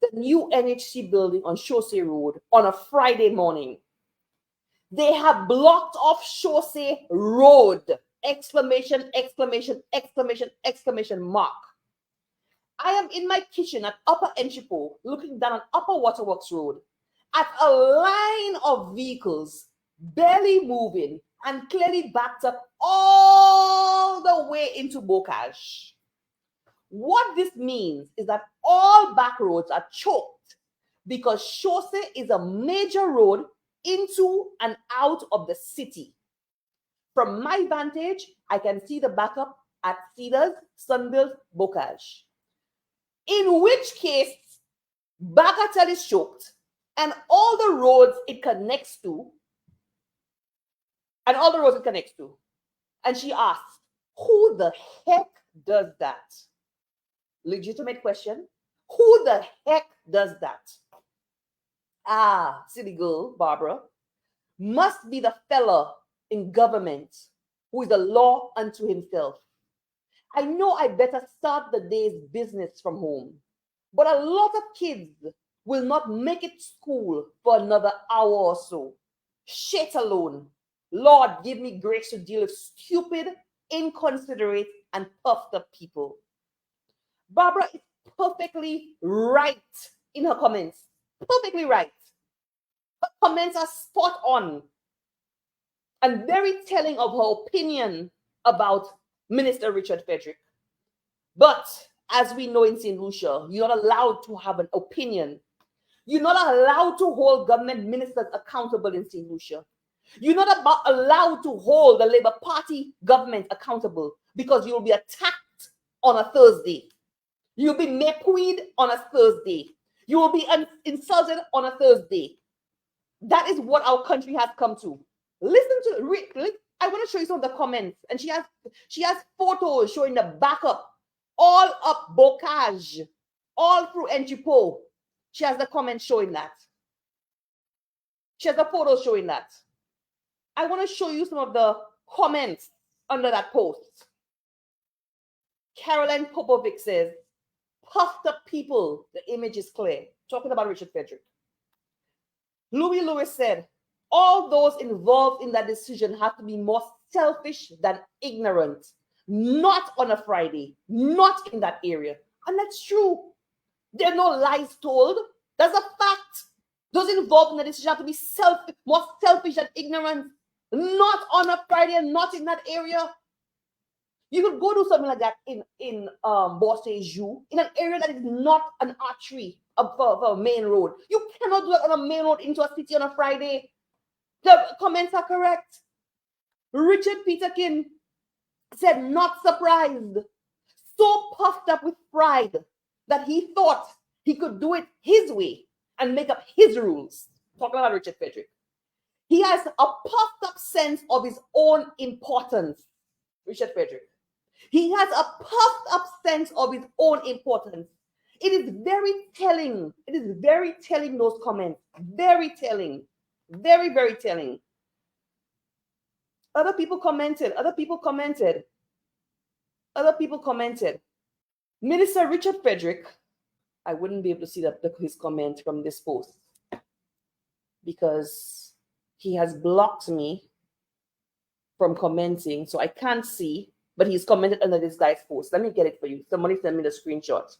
the new NHC building on Chaussee Road on a Friday morning. They have blocked off Chaussee Road! Exclamation, exclamation, exclamation, exclamation mark. I am in my kitchen at Upper Enchipo, looking down on Upper Waterworks Road at a line of vehicles barely moving and clearly backed up all the way into Bocage. What this means is that all back roads are choked because Chaussee is a major road into and out of the city. From my vantage, I can see the backup at Cedars, Sunville, Bocage. In which case, Bagatelle is choked, and all the roads it connects to, And she asked, who the heck does that? Legitimate question. Who the heck does that? Ah, silly girl, Barbara. Must be the fella in government who is a law unto himself. I know I better start the day's business from home, but a lot of kids will not make it to school for another hour or so. Shit alone. Lord, give me grace to deal with stupid, inconsiderate, and puffed up people. Barbara is perfectly right in her comments. Perfectly right. Her comments are spot on and very telling of her opinion about Minister Richard Frederick. But as we know in St. Lucia, you're not allowed to have an opinion. You're not allowed to hold government ministers accountable in St. Lucia. You're not allowed to hold the Labour Party government accountable because you'll be attacked on a Thursday. You'll be mepuid on a Thursday. You will be insulted on a Thursday. That is what our country has come to. Listen to, I want to show you some of the comments. And she has photos showing the backup all up Bocage, all through Enchipo. She has the comments showing that. She has the photos showing that. I want to show you some of the comments under that post. Caroline Popovic says, puffed up people, the image is clear. Talking about Richard Frederick. Louis Lewis said, all those involved in that decision have to be more selfish than ignorant. Not on a Friday, not in that area. And that's true. There are no lies told. That's a fact. Those involved in the decision have to be more selfish than ignorant. Not on a Friday and not in that area. You could go do something like that in Bosse Jou, in an area that is not an artery for a main road. You cannot do it on a main road into a city on a Friday. The comments are correct. Richard Peterkin said, not surprised, so puffed up with pride that he thought he could do it his way and make up his rules. Talking about Richard Frederick. He has a puffed up sense of his own importance. Richard Frederick. He has a puffed up sense of his own importance. It is very telling. It is very telling, those comments. Very telling. Very, very telling. Other people commented. Minister Richard Frederick, I wouldn't be able to see his comment from this post because he has blocked me from commenting, so I can't see, but he's commented under this guy's post. Let me get it for you. Somebody send me the screenshot.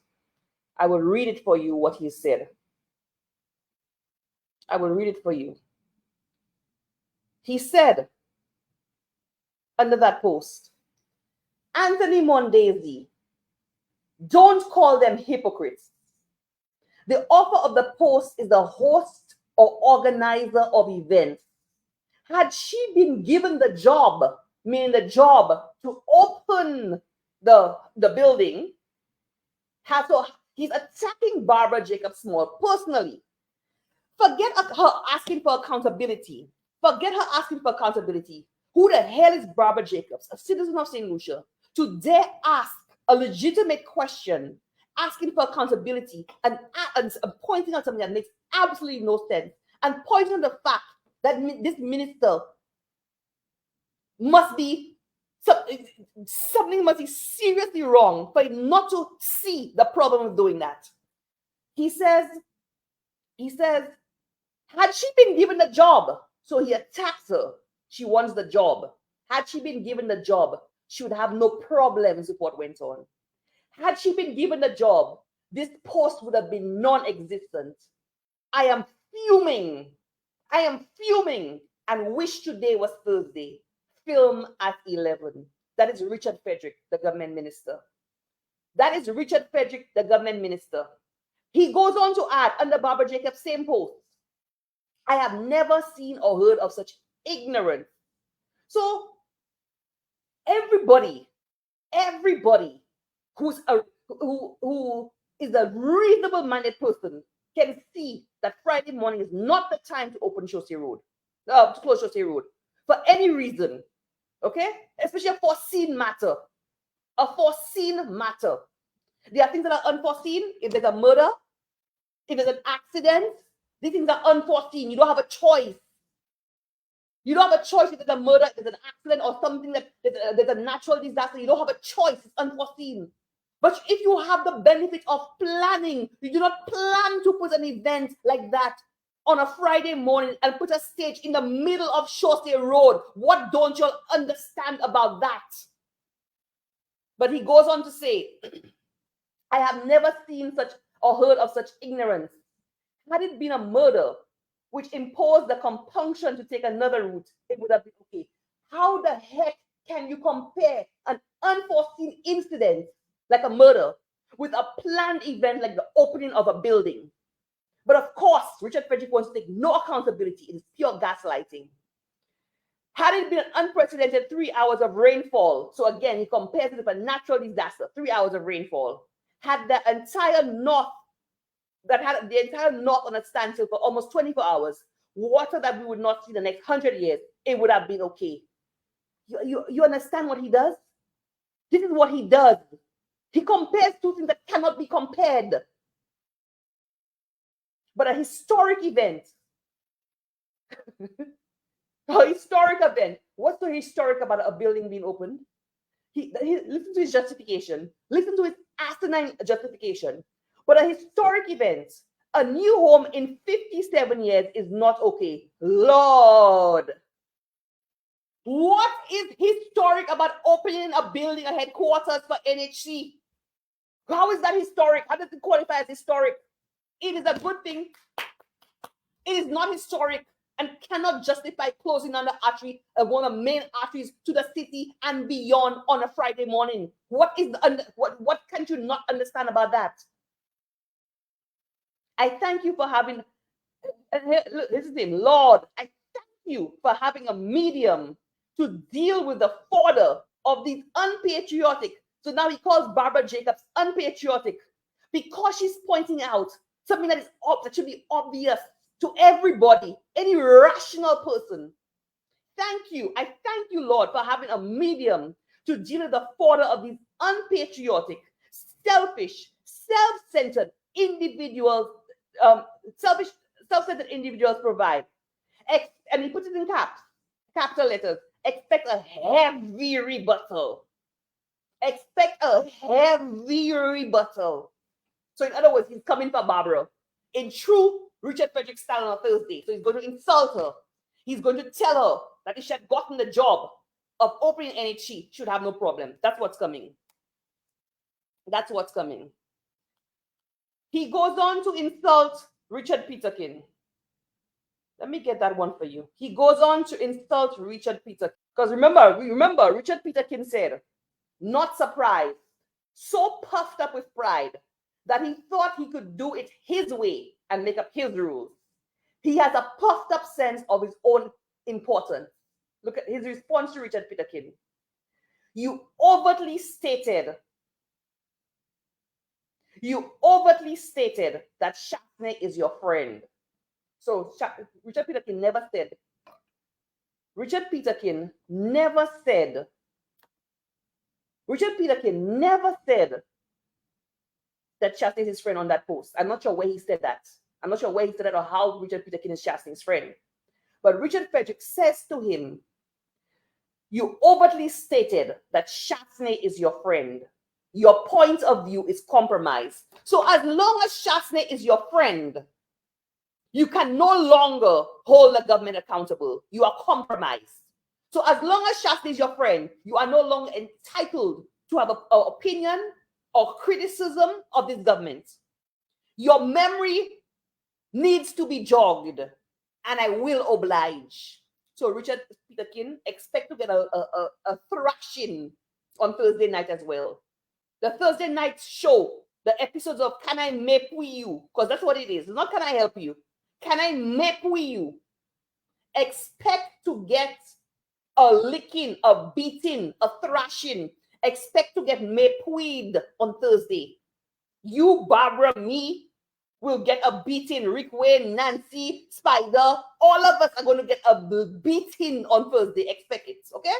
I will read it for you, what he said. I will read it for you. He said, under that post, Anthony Mondesi, don't call them hypocrites. The author of the post is the host or organizer of events. Had she been given the job, meaning the job to open the building, he's attacking Barbara Jacob Small personally. Forget her asking for accountability. Who the hell is Barbara Jacobs, a citizen of St. Lucia, to dare ask a legitimate question, asking for accountability, and pointing out something that makes absolutely no sense, and pointing out the fact that this minister must be, something must be seriously wrong for him not to see the problem of doing that. He says, had she been given the job, so he attacks her. She wants the job. Had she been given the job, she would have no problems with what went on. Had she been given the job, this post would have been non-existent. I am fuming and wish today was Thursday. Film at 11. That is Richard Frederick, the government minister. He goes on to add, under Barbara Jacobs' same post, I have never seen or heard of such ignorance. So everybody who is a reasonable minded person can see that Friday morning is not the time to open Chaussee Road, to close Chaussee Road for any reason. Okay, especially a foreseen matter. There are things that are unforeseen. If there's a murder, if there's an accident, these things are unforeseen. You don't have a choice. If there's a murder, if there's an accident, or something that there's a natural disaster. You don't have a choice. It's unforeseen. But if you have the benefit of planning, you do not plan to put an event like that on a Friday morning and put a stage in the middle of Chaussee Road. What don't you all understand about that? But he goes on to say, I have never seen such or heard of such ignorance. Had it been a murder which imposed the compunction to take another route, it would have been okay. How the heck can you compare an unforeseen incident like a murder with a planned event like the opening of a building? But of course, Richard Frederick wants to take no accountability. It is pure gaslighting. Had it been an unprecedented 3 hours of rainfall, so again, he compares it with a natural disaster, 3 hours of rainfall, had the entire north on a standstill for almost 24 hours, water that we would not see the next 100 years, it would have been okay. You understand what he does? This is what he does. He compares two things that cannot be compared. But a historic event, what's so historic about a building being opened? Listen to his justification. Listen to his asinine justification. But a historic event, a new home in 57 years is not okay. Lord, what is historic about opening a building, a headquarters for NHC? How is that historic? How does it qualify as historic? It is a good thing. It is not historic. and cannot justify closing on the artery, one of the main arteries to the city and beyond on a Friday morning. What can't you not understand about that? I thank you for having, look, this is him, Lord, I thank you for having a medium to deal with the fodder of these unpatriotic. So now he calls Barbara Jacobs unpatriotic because she's pointing out something that should be obvious to everybody, any rational person. Thank you. I thank you, Lord, for having a medium to deal with the fodder of these unpatriotic, selfish, self-centered individuals, self-centered individuals provide. And he puts it in capital letters. Expect a heavy rebuttal. Expect a heavy rebuttal. So in other words, he's coming for Barbara in true Richard Frederick style on a Thursday. So he's going to insult her. He's going to tell her that if she had gotten the job of opening NHC, she should have no problem. That's what's coming. That's what's coming. He goes on to insult Richard Peterkin. Let me get that one for you. He goes on to insult Richard Peterkin. Because remember, Richard Peterkin said, not surprised, so puffed up with pride that he thought he could do it his way and make up his rules. He has a puffed up sense of his own importance. Look at his response to Richard Peterkin. You overtly stated that Shafne is your friend. So Richard Peterkin never said that Shafne is his friend on that post. I'm not sure where he said that. I'm not sure where he said that or how Richard Peterkin is Shafne's friend. But Richard Frederick says to him, you overtly stated that Shafne is your friend. Your point of view is compromised. So as long as Shafne is your friend, you can no longer hold the government accountable. You are compromised. So as long as Shafne is your friend, you are no longer entitled to have an opinion or criticism of this government. Your memory needs to be jogged, and I will oblige. So Richard Peterkin, expect to get a thrashing on Thursday night as well. The Thursday night show, the episodes of Can I Make With You? Because that's what it is. It's not Can I Help You? Can I Make With You? Expect to get a licking, a beating, a thrashing. Expect to get made on Thursday. You, Barbara, me, will get a beating. Rick Wayne, Nancy, Spider, all of us are going to get a beating on Thursday. Expect it, okay?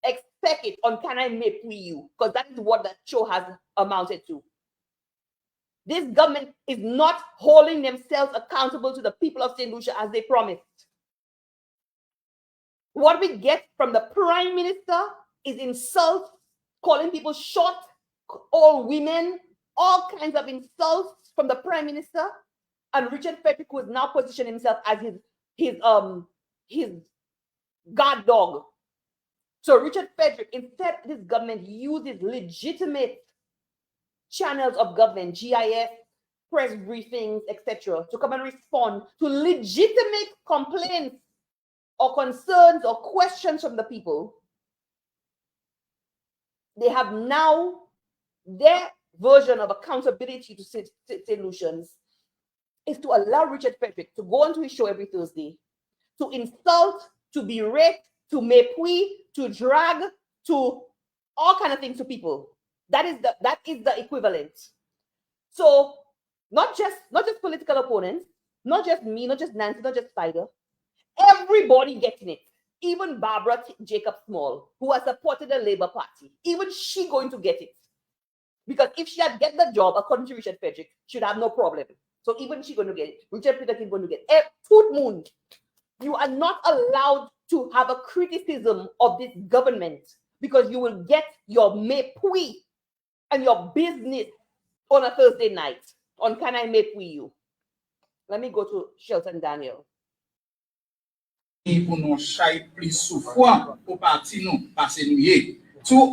Expect it on Can I Make With You? Because that is what that show has amounted to. This government is not holding themselves accountable to the people of St. Lucia as they promised. What we get from the Prime Minister is insults, calling people short, all women, all kinds of insults from the Prime Minister. And Richard Frederick, who has now positioned himself as his guard dog. So Richard Frederick, instead this government uses legitimate channels of government, GIS, press briefings, etc., to come and respond to legitimate complaints or concerns or questions from the people. They have now their version of accountability to St. Lucians is to allow Richard Frederick to go onto his show every Thursday, to insult, to berate, to mépris, to drag, to all kind of things to people. That is the equivalent. So not just political opponents, not just me, not just Nancy, not just Spider, everybody getting it. Even Barbara Jacob Small, who has supported the Labour Party, even she going to get it. Because if she had get the job, according to Richard Frederick, she'd have no problem. So even she going to get it. Richard Peterkin going to get it. Tooth Moon, you are not allowed to have a criticism of this government because you will get your mépris and your business on a Thursday night on Can I Make With You? Let me go to Shelton Daniel. Too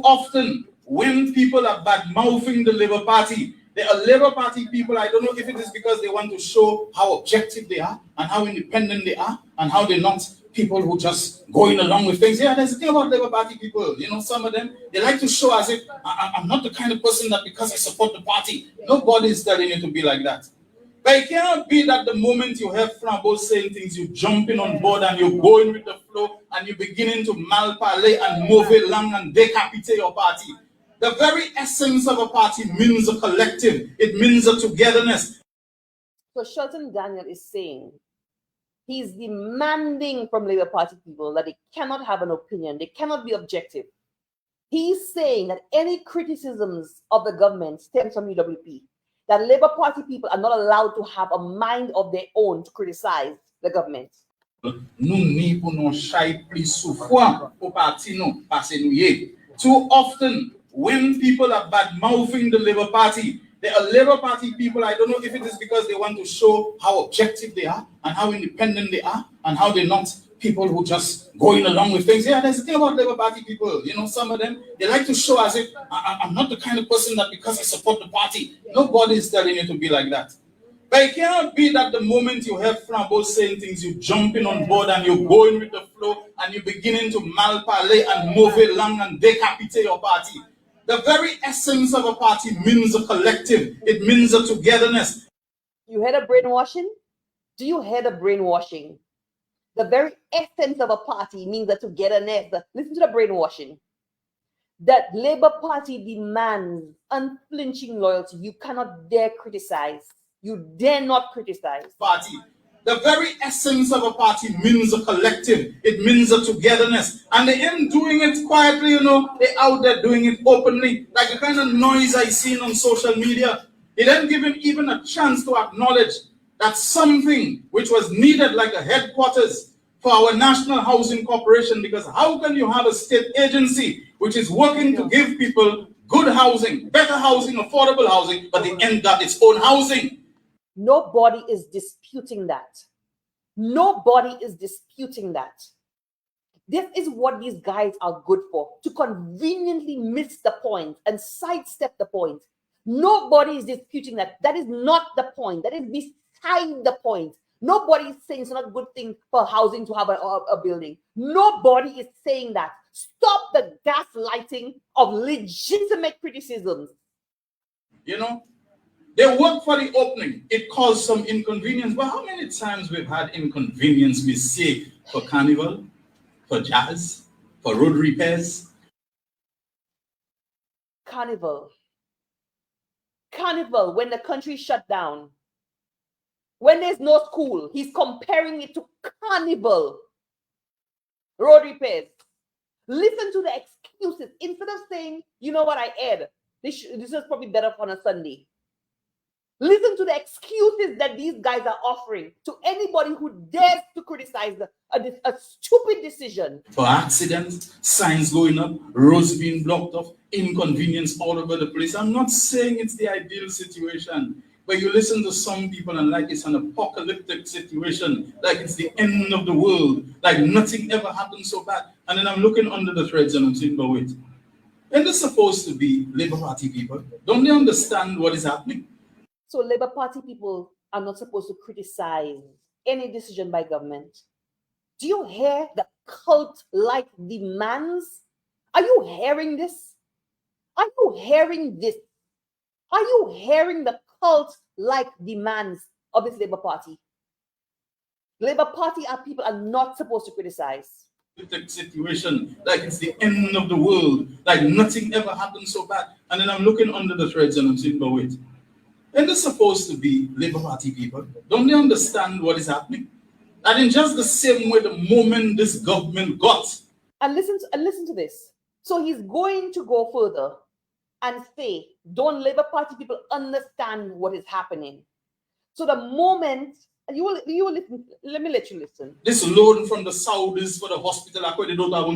often, when people are bad mouthing the Labour Party, There are Labour Party people, I don't know if it is because they want to show how objective they are and how independent they are and how they're not people who just going along with things. Yeah, there's a thing about Labour Party people. You know, some of them, they like to show as if I'm not the kind of person that because I support the party. Nobody is telling you to be like that. But it cannot be that the moment you have Flambeau saying things, you jumping on board and you're going with the flow and you're beginning to malparler and move it along and decapitate your party. The very essence of a party means a collective. It means a togetherness. So Shelton Daniel is saying he's demanding from Labour Party people that they cannot have an opinion. They cannot be objective. He's saying that any criticisms of the government stems from UWP. That Labour Party people are not allowed to have a mind of their own to criticize the government. Too often, when people are bad-mouthing the Labour Party, there are Labour Party people, I don't know if it is because they want to show how objective they are and how independent they are and how they're not people who just going along with things. Yeah, there's a thing about Labour Party people. You know, some of them, they like to show as if I'm not the kind of person that because I support the party. Nobody is telling you to be like that. But it cannot be that the moment you have Flambeau saying things, you jumping on board and you're going with the flow and you're beginning to malparler and move it along and decapitate your party. The very essence of a party means a collective. It means a togetherness. You heard of brainwashing? Do you hear the brainwashing? The very essence of a party means a togetherness. Listen to the brainwashing. That Labour Party demands unflinching loyalty. You cannot dare criticize. You dare not criticize. Party. The very essence of a party means a collective. It means a togetherness. And they ain't doing it quietly, you know. They're out there doing it openly. Like the kind of noise I seen on social media. They didn't give him even a chance to acknowledge that something which was needed like a headquarters for our National Housing Corporation, because how can you have a state agency which is working to give people good housing, better housing, affordable housing, but they ain't got its own housing? Nobody is disputing that. Nobody is disputing that. This is what these guys are good for, to conveniently miss the point and sidestep the point. Nobody is disputing that. That is not the point. That is beside the point. Nobody is saying it's not a good thing for housing to have a building. Nobody is saying that. Stop the gaslighting of legitimate criticisms. You know, they work for the opening. It caused some inconvenience. But how many times we've had inconvenience, we say, for carnival, for jazz, for road repairs? Carnival. Carnival, when the country shut down. When there's no school, he's comparing it to carnival. Road repairs. Listen to the excuses. Instead of saying, you know what, I aired. This is probably better on a Sunday. Listen to the excuses that these guys are offering to anybody who dares to criticize a stupid decision. For accidents, signs going up, roads being blocked off, inconvenience all over the place. I'm not saying it's the ideal situation, but you listen to some people and like it's an apocalyptic situation, like it's the end of the world, like nothing ever happened so bad. And then I'm looking under the threads and I'm saying, but wait, and they're supposed to be Labour Party people. Don't they understand what is happening? So Labour Party people are not supposed to criticize any decision by government. Do you hear the cult-like demands? Are you hearing this? Are you hearing this? Are you hearing the cult-like demands of this Labour Party? Labour Party people are not supposed to criticize. Situation, like it's the end of the world, like nothing ever happened so bad. And then I'm looking under the threads and I'm saying, but wait, and they're supposed to be Labour Party people. Don't they understand what is happening? And in just the same way, the moment this government got. And listen to this. So he's going to go further and say, don't Labour Party people understand what is happening? So the moment, you will listen, let me let you listen. This loan from the Saudis for the hospital, they don't have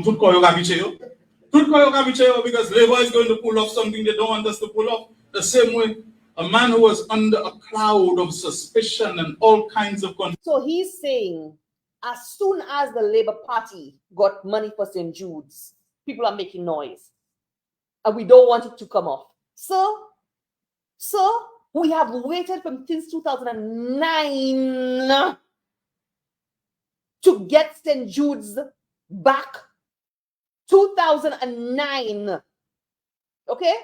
because Labour is going to pull off something they don't want us to pull off. The same way, a man who was under a cloud of suspicion and all kinds of... So he's saying, as soon as the Labour Party got money for St. Jude's, people are making noise. And we don't want it to come off. So, So we have waited since 2009 to get St. Jude's back. 2009. Okay?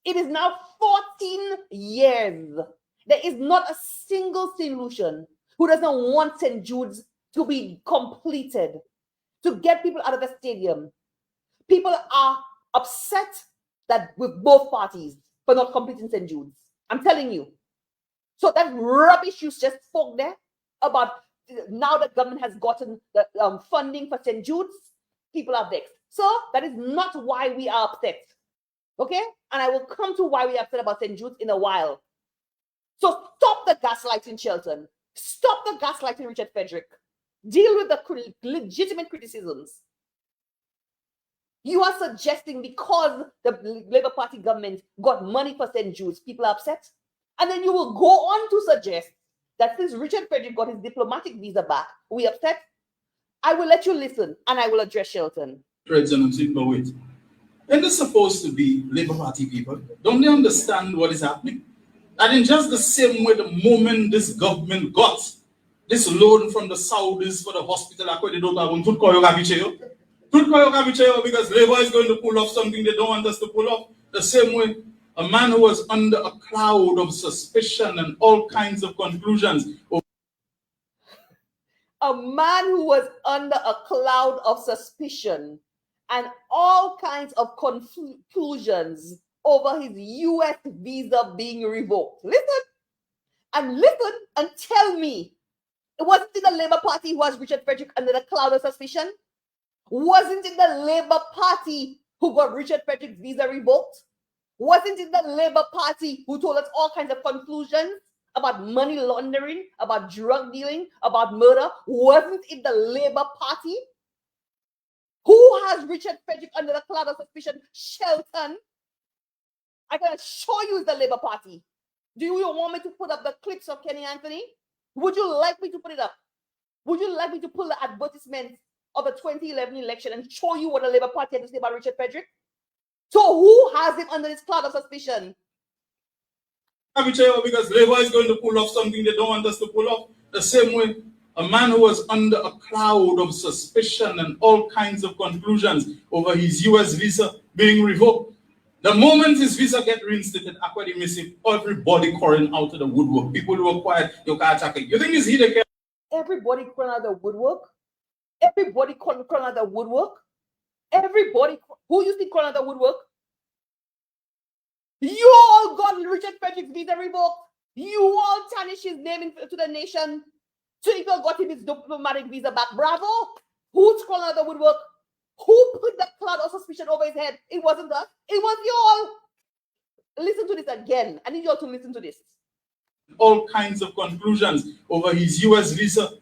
It is now 14 years. There is not a single St. Lucian who doesn't want St. Jude's to be completed, to get people out of the stadium. People are upset that with both parties for not completing St. Jude's. I'm telling you. So that rubbish you just spoke there about now the government has gotten the funding for St. Jude's, people are vexed. So that is not why we are upset. Okay? And I will come to why we are upset about St. Jude's in a while. So stop the gaslighting, Shelton. Stop the gaslighting, Richard Frederick. Deal with the legitimate criticisms. You are suggesting because the Labour Party government got money for St. Jude's, people are upset. And then you will go on to suggest that since Richard Frederick got his diplomatic visa back, we upset. I will let you listen and I will address Shelton. President, wait. And they're supposed to be Labour Party people. Don't they understand what is happening? And in just the same way, the moment this government got this loan from the Saudis for the hospital, because Labour is going to pull off something they don't want us to pull off. The same way, a man who was under a cloud of suspicion and all kinds of conclusions. A man who was under a cloud of suspicion and all kinds of conclusions over his US visa being revoked. Listen and tell me, it wasn't in the Labour Party who has Richard Frederick under the cloud of suspicion? Wasn't it the Labour Party who got Richard Frederick's visa revoked? Wasn't it the Labour Party who told us all kinds of conclusions about money laundering, about drug dealing, about murder? Wasn't it the Labour Party? Who has Richard Frederick under the cloud of suspicion? Shelton. I'm going to show you the Labour Party. Do you want me to put up the clips of Kenny Anthony? Would you like me to put it up? Would you like me to pull the advertisement of the 2011 election and show you what the Labour Party had to say about Richard Frederick? So who has him under this cloud of suspicion? Because Labour is going to pull off something they don't want us to pull off. The same way, a man who was under a cloud of suspicion and all kinds of conclusions over his US visa being revoked. The moment his visa get reinstated, everybody crawling out of the woodwork. People who are quiet, you can't attack it. You think it's he that care? Everybody crawling out of the woodwork? Everybody crawling out of the woodwork? Everybody, who you think crawling out of the woodwork? You all got Richard Frederick's visa revoked. You all tarnished his name to the nation. So you all got him his diplomatic visa back. Bravo! Who's crawling out of the woodwork? Who put the cloud of suspicion over his head? It wasn't us. It was you all. Listen to this again. I need you all to listen to this. All kinds of conclusions over his US visa.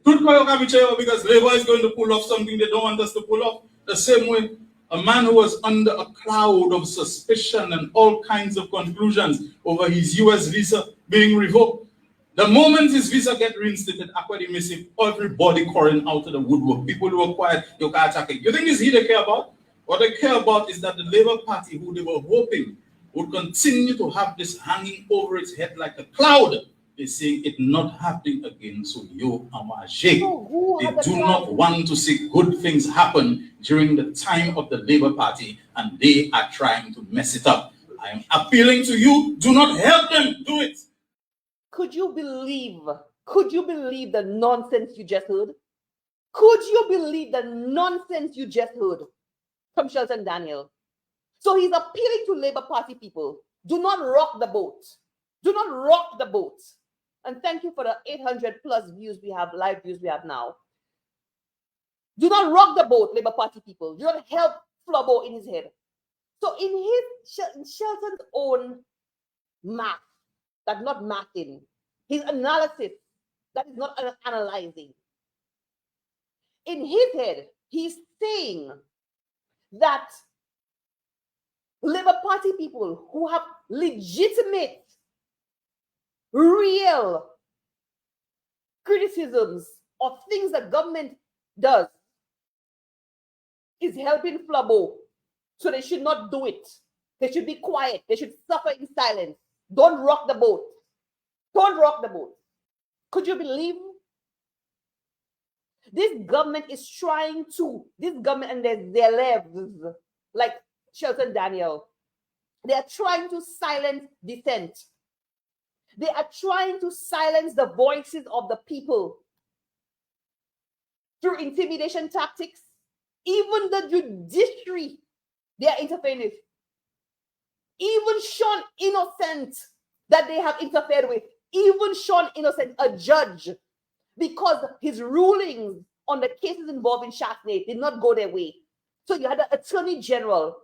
Because Labour is going to pull off something they don't want us to pull off. The same way, a man who was under a cloud of suspicion and all kinds of conclusions over his US visa being revoked. The moment his visa get reinstated, everybody crawling out of the woodwork. People who are quiet, you can't attack it. You think it's he they care about? What they care about is that the Labour Party, who they were hoping would continue to have this hanging over its head like a cloud, they're saying it not happening again. So you are they do not want to see good things happen during the time of the Labour Party, and they are trying to mess it up. I am appealing to you, do not help them do it. Could you believe the nonsense you just heard? Could you believe the nonsense you just heard from Shelton Daniel? So he's appealing to Labour Party people. Do not rock the boat. Do not rock the boat. And thank you for the 800 plus views we have, live views we have now. Do not rock the boat, Labour Party people. Do not help Flubbo in his head. So in Shelton's own math, that's not mathing, his analysis, that is not analyzing. In his head, he's saying that Labour Party people who have legitimate, real criticisms of things that government does is helping Flubbo, so they should not do it. They should be quiet. They should suffer in silence. Don't rock the boat. Don't rock the boat. Could you believe? This government is trying to, this government and their lives, like Shelton Daniel, they are trying to silence dissent. They are trying to silence the voices of the people through intimidation tactics. Even the judiciary, they are interfering with. Even Sean Innocent, that they have interfered with. Even Sean Innocent, a judge, because his rulings on the cases involving Shaftney did not go their way. So you had the Attorney General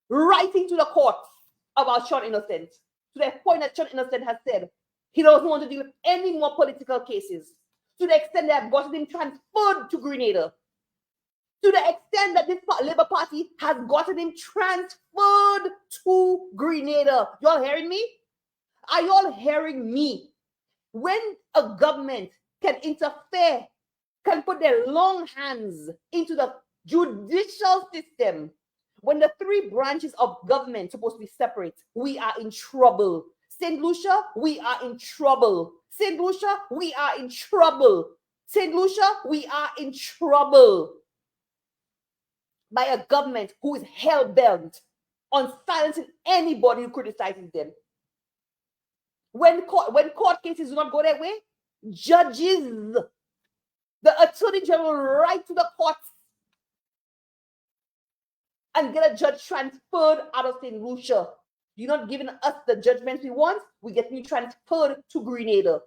writing to the courts about Sean Innocent, to the point that Sean Innocent has said he doesn't want to deal with any more political cases, to the extent they have gotten him transferred to Grenada, to the extent that this Labour Party has gotten him transferred to Grenada. Y'all hearing me? Are y'all hearing me? When a government can interfere, can put their long hands into the judicial system, when the three branches of government supposed to be separate, we are in trouble. St. Lucia, we are in trouble. St. Lucia, we are in trouble. St. Lucia, we are in trouble by a government who is hell-bent on silencing anybody who criticizes them. When court cases do not go their way, judges, the Attorney General write to the courts and get a judge transferred out of St. Lucia. You're not giving us the judgments we want, we get you transferred to Grenada.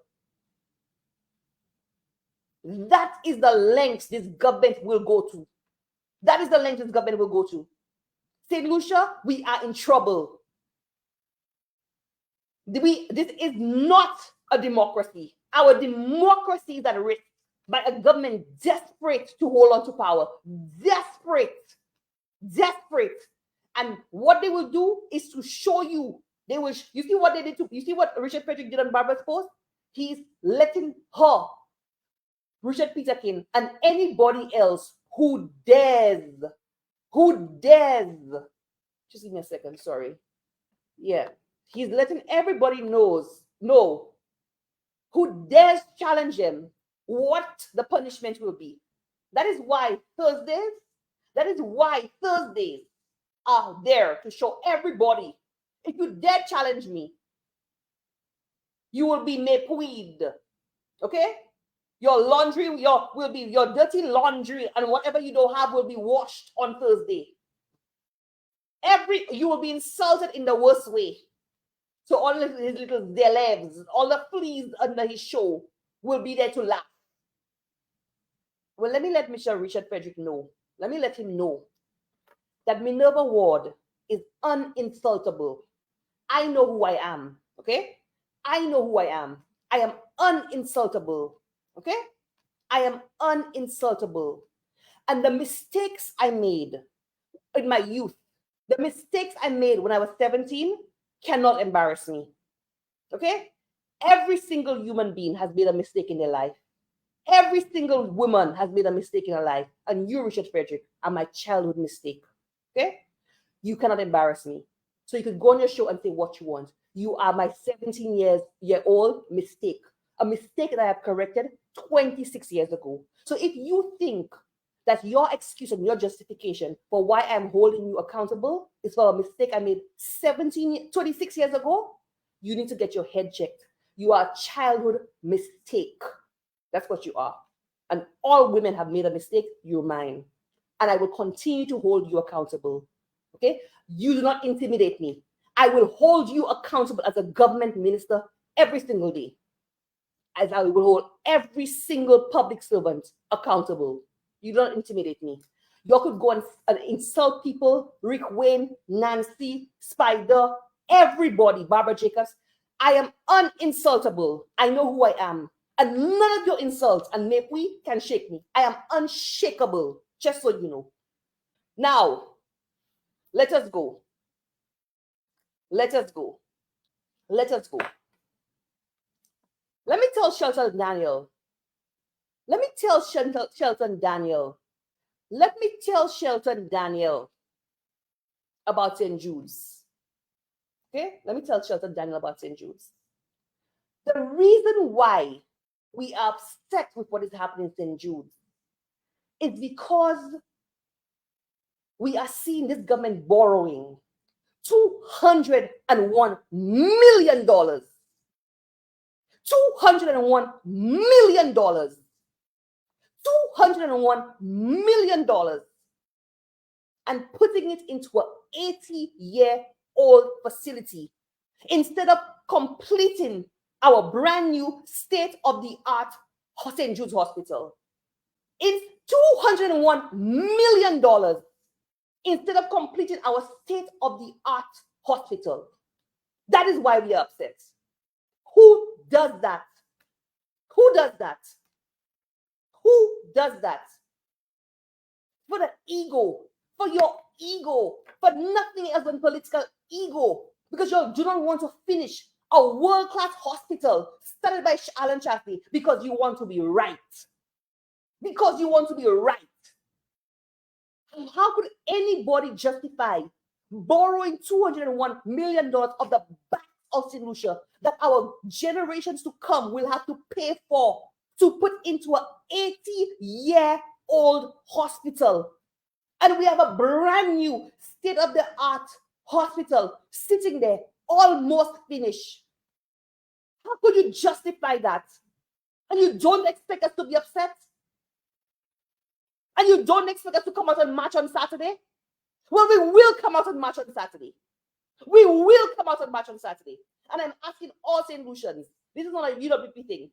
That is the lengths this government will go to. That is the length this government will go to. St. Lucia, we are in trouble. This is not a democracy. Our democracy is at risk by a government desperate to hold on to power. Desperate. And what they will do is to show you. You see what they did to, you see what Richard Frederick did on Barbara's post? He's letting her, Richard Peterkin, and anybody else who dares, just give me a second, sorry. Yeah, he's letting everybody know who dares challenge him what the punishment will be. That is why Thursdays are there to show everybody, if you dare challenge me, you will be made, okay? Your laundry, your dirty laundry and whatever you don't have will be washed on Thursday. You will be insulted in the worst way. So all of his little celebs, all the fleas under his show will be there to laugh. Well, let me let Mr. Richard Frederick know. Let me let him know that Minerva Ward is uninsultable. I know who I am, okay? I know who I am. I am uninsultable, okay? I am uninsultable. And the mistakes I made in my youth, the mistakes I made when I was 17 cannot embarrass me, okay? Every single human being has made a mistake in their life. Every single woman has made a mistake in her life. And you, Richard Frederick, are my childhood mistake, okay? You cannot embarrass me. So you could go on your show and say what you want. You are my 17-year-old mistake, a mistake that I have corrected 26 years ago. So if you think that your excuse and your justification for why I'm holding you accountable is for a mistake I made 26 years ago, you need to get your head checked. You are a childhood mistake. That's what you are. And all women have made a mistake, you're mine. And I will continue to hold you accountable. Okay? You do not intimidate me. I will hold you accountable as a government minister every single day. As I will hold every single public servant accountable. You don't intimidate me. You could go and insult people, Rick Wayne, Nancy, Spider, everybody, Barbara Jacobs. I am uninsultable. I know who I am. And none of your insults and mepui can shake me. I am unshakable, just so you know. Now, let us go. Let us go. Let us go. Let me tell Shelton Daniel. Let me tell Shelton Daniel. Let me tell Shelton Daniel about St. Jude's. Okay, let me tell Shelton Daniel about St. Jude's. The reason why we are upset with what is happening in St. Jude's is because we are seeing this government borrowing $201 million. $201 million. $201 million. And putting it into an 80-year-old facility instead of completing our brand new state-of-the-art St. Jude's Hospital. It's $201 million instead of completing our state-of-the-art hospital. That is why we are upset. Who does that? Who does that? Who does that? For the ego, for your ego, for nothing else than political ego, because you do not want to finish a world-class hospital started by Alan Chaffee because you want to be right. Because you want to be right. How could anybody justify borrowing $201 million of the back of St. Lucia that our generations to come will have to pay for to put into an 80-year-old hospital? And we have a brand new state-of-the-art hospital sitting there, almost finished. How could you justify that? And you don't expect us to be upset? And you don't expect us to come out and march on Saturday? Well, we will come out and march on Saturday. We will come out and march on Saturday. And I'm asking all St. Lucians, this is not a UWP thing.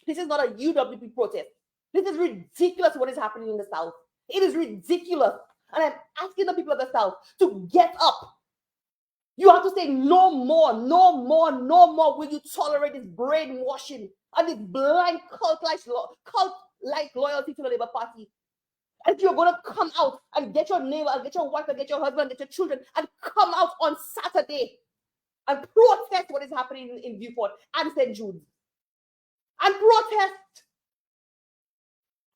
This is not a UWP protest. This is ridiculous what is happening in the South. It is ridiculous. And I'm asking the people of the South to get up. You have to say no more, no more, no more will you tolerate this brainwashing and this blind cult-like loyalty to the Labour Party. And if you're going to come out and get your neighbor, and get your wife, and get your husband, and get your children, and come out on Saturday and protest what is happening in Beaufort and St. Jude's. And protest.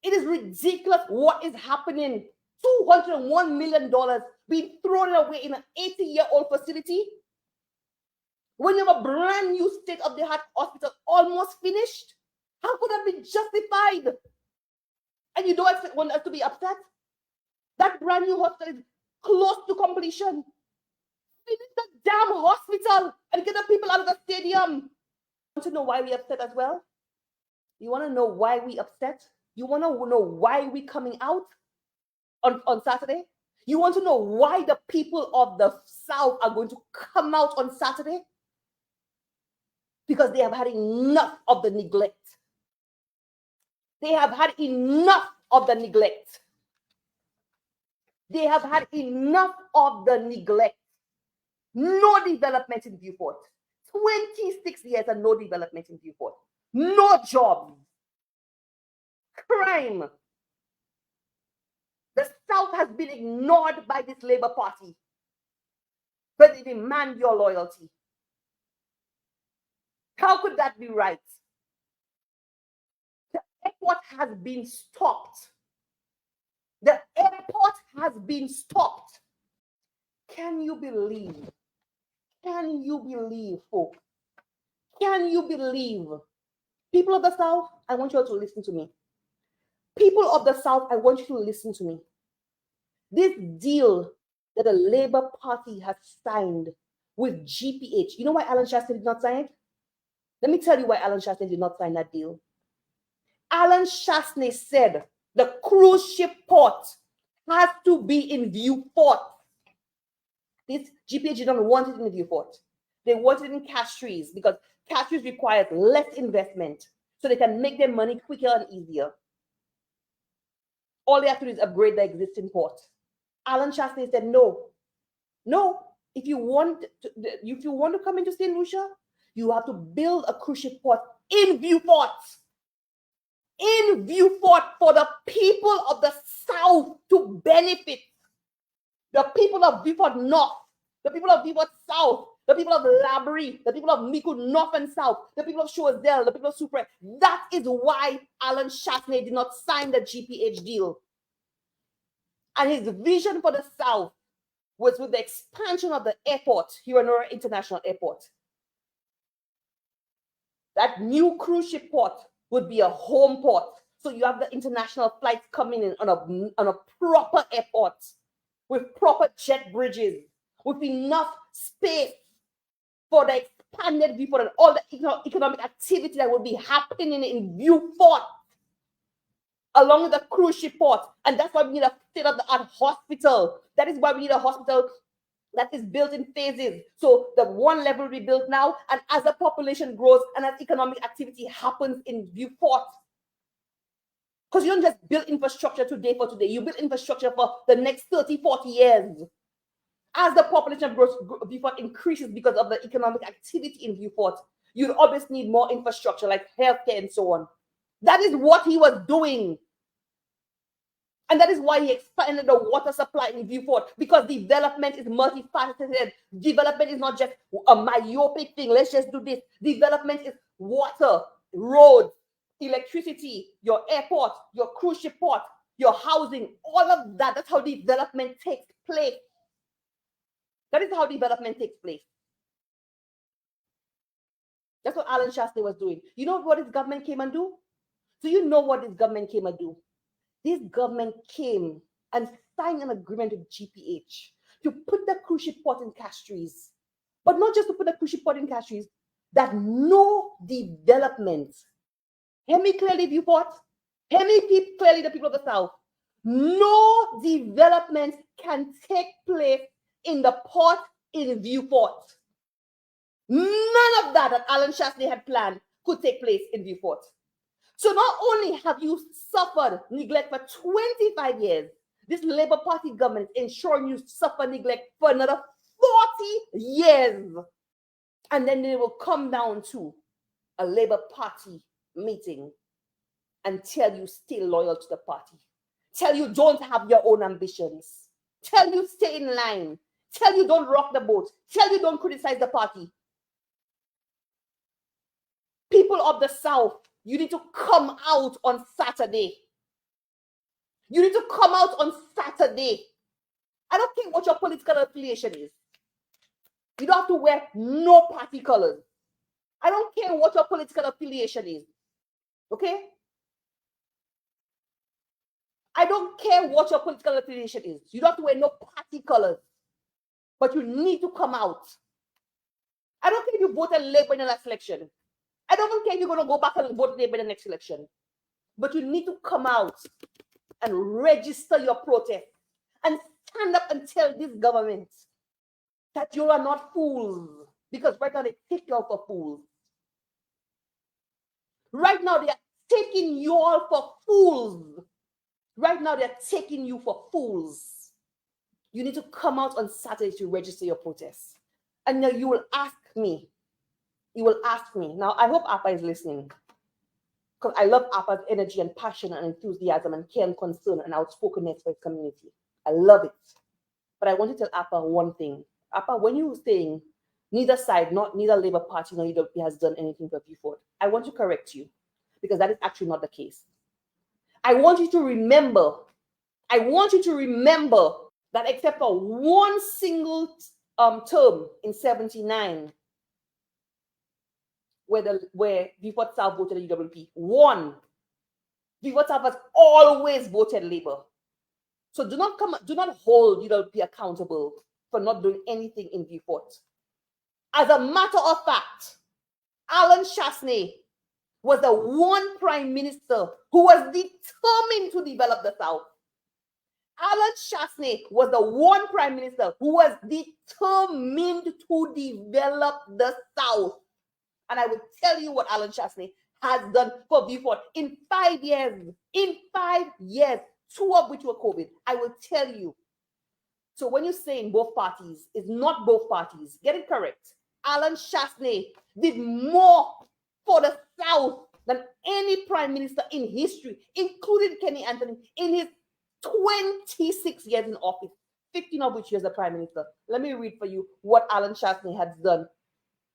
It is ridiculous what is happening. $201 million being thrown away in an 80-year-old facility. When you have a brand new state-of-the-art hospital almost finished, how could that be justified? And you don't want us to be upset? That brand new hospital is close to completion. Finish the damn hospital and get the people out of the stadium. You want to know why we upset as well? You want to know why we upset? You want to know why we coming out on Saturday? You want to know why the people of the South are going to come out on Saturday? Because they have had enough of the neglect. They have had enough of the neglect. They have had enough of the neglect. No development in Beaufort. 26 years and no development in Beaufort. No jobs. Crime. The South has been ignored by this Labour Party. But they demand your loyalty. How could that be right? The airport has been stopped. The airport has been stopped. Can you believe? Can you believe, folks? Can you believe? People of the South, I want you all to listen to me. People of the South, I want you to listen to me. This deal that the Labour Party has signed with GPH, you know why Alan Shaston did not sign it? Let me tell you why Alan Shaston did not sign that deal. Alan Shaston said the cruise ship port has to be in Beaufort. This GPH did not want it in Beaufort. They wanted it in Castries because Castries requires less investment so they can make their money quicker and easier. All they have to do is upgrade the existing port. Alan Shaston said, no. If you want to come into St. Lucia, you have to build a cruise ship port in Beaufort. In Beaufort for the people of the South to benefit. The people of Beaufort North, the people of Beaufort South, the people of Labrie, the people of Micoud North and South, the people of Choiseul, the people of Supre. That is why Alan Shaston did not sign the GPH deal. And his vision for the South was with the expansion of the airport, Minerva International Airport. That new cruise ship port would be a home port. So you have the international flights coming in on a proper airport with proper jet bridges, with enough space for the expanded viewport and all the economic activity that would be happening in Viewport, along with the cruise ship port. And that's why we need a state-of-the-art hospital. That is why we need a hospital that is built in phases. So the one level will be built now, and as the population grows and as economic activity happens in Viewport, because you don't just build infrastructure today for today, you build infrastructure for the next 30, 40 years. As the population of Viewport increases because of the economic activity in Viewport, you'd always need more infrastructure like healthcare and so on. That is what he was doing. And that is why he expanded the water supply in Viewport, because development is multifaceted. Development is not just a myopic thing. Let's just do this. Development is water, roads, electricity, your airport, your cruise ship port, your housing, all of that. That's how development takes place. That is how development takes place. That's what Alan Shastry was doing. You know what his government came and do? Do you know what his government came and do? This government came and signed an agreement with GPH to put the cruise ship port in Castries. But not just to put the cruise ship port in Castries, that no development. Hear me clearly, Viewport. Hear me clearly, the people of the South. No development can take place in the port in Viewport. None of that Alan Shastry had planned could take place in Viewport. So not only have you suffered neglect for 25 years, this Labour Party government is ensuring you suffer neglect for another 40 years. And then they will come down to a Labour Party meeting and tell you stay loyal to the party. Tell you don't have your own ambitions. Tell you stay in line. Tell you don't rock the boat. Tell you don't criticize the party. People of the South, you need to come out on Saturday. You need to come out on Saturday. I don't care what your political affiliation is. You don't have to wear no party colors. I don't care what your political affiliation is. Okay? I don't care what your political affiliation is. You don't have to wear no party colors. But you need to come out. I don't care if you voted Labour in the last election. I don't care if you're going to go back and vote Labour in the next election. But you need to come out and register your protest and stand up and tell this government that you are not fools. Because right now they take you out for fools. Right now they are taking you all for fools. Right now they are taking you for fools. You need to come out on Saturday to register your protest. And now you will ask me. You will ask me. Now, I hope Appa is listening. Because I love Appa's energy and passion and enthusiasm and care and concern and outspokenness for his community. I love it. But I want to tell Appa one thing. Appa, when you were saying neither side, neither Labour Party nor UWP has done anything for Viewport, I want to correct you. Because that is actually not the case. I want you to remember that except for one single term in 79, where Viewport South voted UWP, Viewport South has always voted Labour. So do not hold UWP accountable for not doing anything in Viewport. As a matter of fact, Alan Shastry was the one prime minister who was determined to develop the South. Alan Shastry was the one prime minister who was determined to develop the South. And I will tell you what Alan Shastry has done for Viewport in 5 years. In 5 years, 2 of which were COVID. I will tell you. So when you're saying both parties, it's not both parties. Get it correct. Alan Shastry did more for the South than any prime minister in history, including Kenny Anthony, in his 26 years in office, 15 of which years as prime minister. Let me read for you what Alan Shastry has done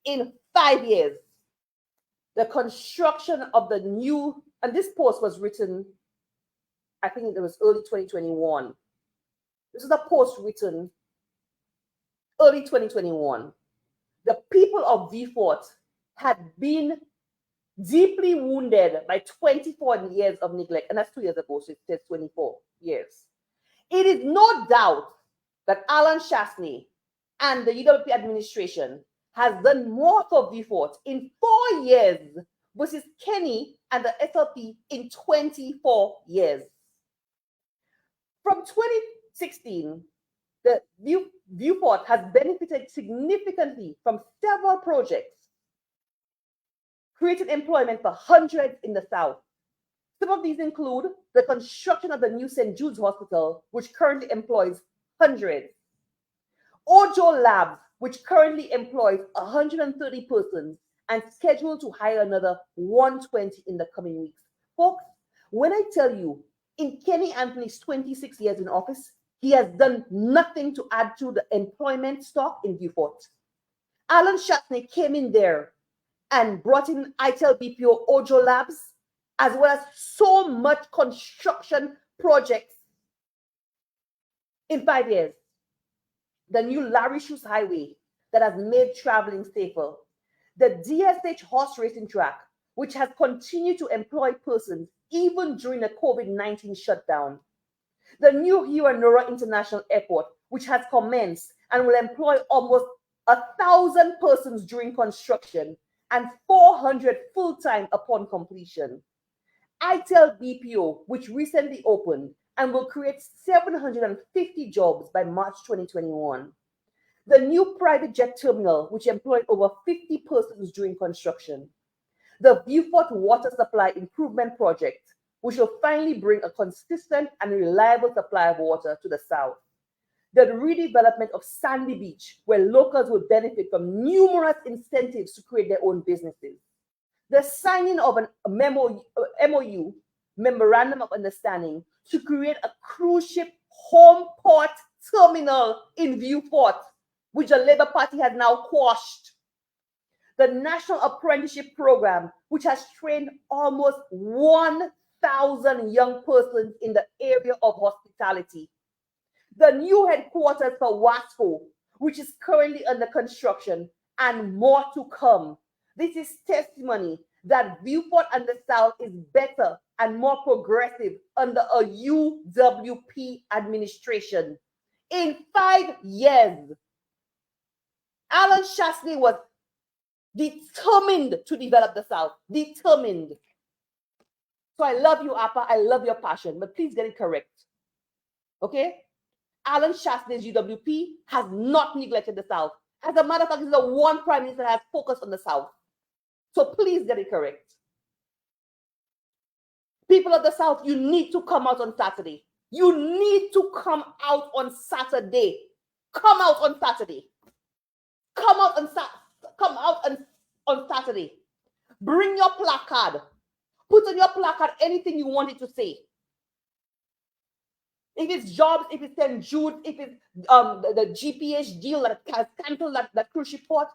in 5 years. The construction of the new, and this post was written, I think it was early 2021. This is a post written early 2021, the people of Beaufort had been deeply wounded by 24 years of neglect, and that's 2 years ago, so it says 24 years. It is no doubt that Alan Chasney and the UWP administration has done more for Beaufort in 4 years versus Kenny and the SLP in 24 years. From 2016, the Beaufort has benefited significantly from several projects, created employment for hundreds in the South. Some of these include the construction of the new St. Jude's Hospital, which currently employs hundreds. Ojo Labs, which currently employs 130 persons and scheduled to hire another 120 in the coming weeks. Folks, when I tell you, in Kenny Anthony's 26 years in office, he has done nothing to add to the employment stock in Beaufort. Alan Chasney came in there and brought in ITEL BPO Ojo Labs, as well as so much construction projects in 5 years. The new Larry Shoes Highway that has made traveling safer. The DSH horse racing track, which has continued to employ persons even during the COVID-19 shutdown. The new Hugh Nora International Airport, which has commenced and will employ almost 1,000 persons during construction and 400 full-time upon completion. ITEL BPO, which recently opened and will create 750 jobs by March 2021. The new private jet terminal, which employed over 50 persons during construction. The Beaufort Water Supply Improvement Project, which will finally bring a consistent and reliable supply of water to the South. The redevelopment of Sandy Beach, where locals will benefit from numerous incentives to create their own businesses. The signing of a MOU, Memorandum of Understanding, to create a cruise ship home port terminal in Beaufort, which the Labour Party has now quashed. The National Apprenticeship Program, which has trained almost 1,000 young persons in the area of hospitality. The new headquarters for WASCO, which is currently under construction, and more to come. This is testimony that Beaufort and the South is better and more progressive under a UWP administration. In 5 years, Alan Chasney was determined to develop the South. Determined. So I love you, Appa. I love your passion, but please get it correct. Okay? Alan Chasney's UWP has not neglected the South. As a matter of fact, he's the one prime minister that has focused on the South. So please get it correct. People of the South, you need to come out on Saturday. You need to come out on Saturday. Come out on Saturday. Come out on Saturday. Bring your placard. Put on your placard anything you want it to say. If it's jobs, if it's St. Jude, if it's the GPH deal that has canceled that cruise ship port,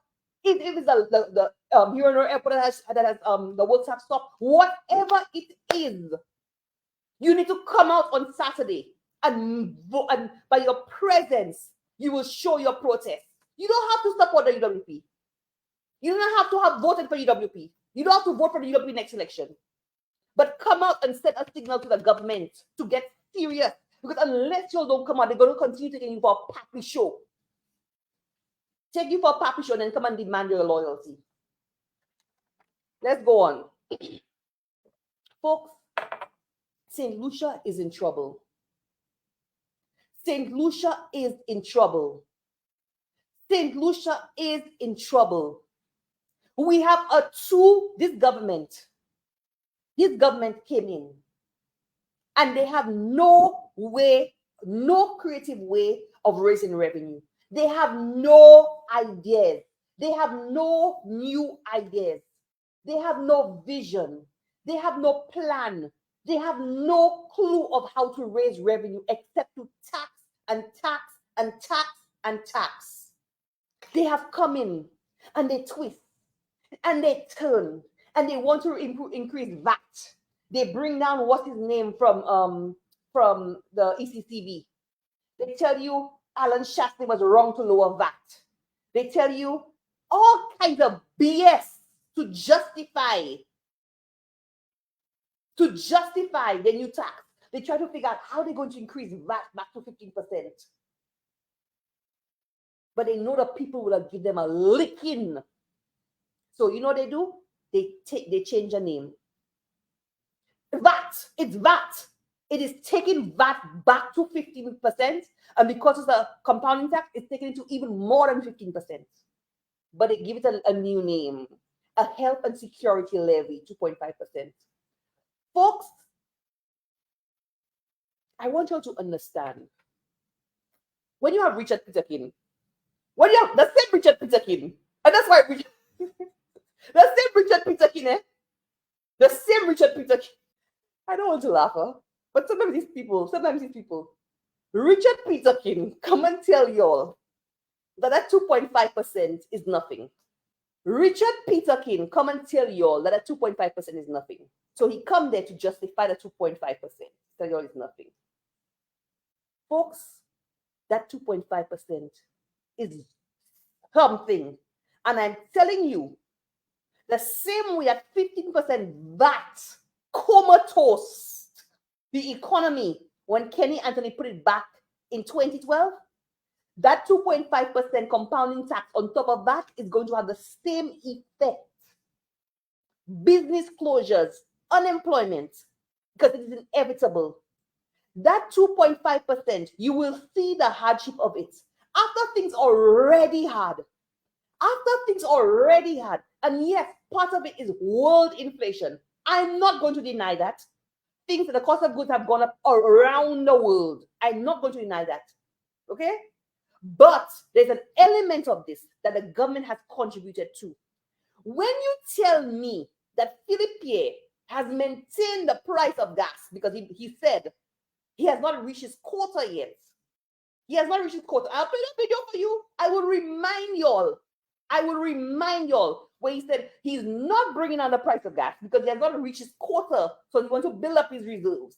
if it's the Minerva Airport that has the works have stopped, whatever it is, you need to come out on Saturday and by your presence, you will show your protest. You don't have to support the UWP. You don't have to have voted for UWP. You don't have to vote for the UWP next election. But come out and send a signal to the government to get serious. Because unless you don't come out, they're going to continue taking you for a pappy show. Take you for a pappy show and then come and demand your loyalty. Let's go on. Folks, St. Lucia is in trouble. St. Lucia is in trouble. St. Lucia is in trouble. We have this government came in and they have no creative way of raising revenue. They have no ideas. They have no new ideas. They have no vision. They have no plan. They have no clue of how to raise revenue except to tax and tax and tax and tax. They have come in and they twist and they turn and they want to increase VAT. They bring down what's his name from the ECCB. They tell you Alan Shastney was wrong to lower VAT. They tell you all kinds of BS to justify the new tax. They try to figure out how they're going to increase VAT back to 15%. But they know the people will give them a licking. So you know what they do? They change the name. VAT. It's VAT. It is taking VAT back to 15%, and because it's a compounding tax, it's taking it to even more than 15%. But they give it a new name, a health and security levy, 2.5%. Folks, I want you all to understand. When you have Richard Peterkin, when you have the same Richard Peterkin, and that's why the same Richard Peterkin, the same Richard Peterkin. I don't want to laugh, but sometimes these people, Richard Peterkin come and tell y'all that 2.5% is nothing. Richard Peterkin come and tell y'all that 2.5% is nothing. So he come there to justify the 2.5%. Tell y'all it's nothing. Folks, that 2.5% is something. And I'm telling you, the same way at 15% VAT comatose the economy when Kenny Anthony put it back in 2012, that 2.5% compounding tax on top of that is going to have the same effect. Business closures, unemployment, because it is inevitable. That 2.5%, you will see the hardship of it. After things already hard. And yes, part of it is world inflation. I'm not going to deny that. Things, the cost of goods have gone up around the world. I'm not going to deny that. Okay? But there's an element of this that the government has contributed to. When you tell me that Philippe Pierre has maintained the price of gas because he said he has not reached his quota yet. I'll play that video for you. I will remind y'all where he said he's not bringing down the price of gas because he has not reached his quota, so he's going to build up his reserves.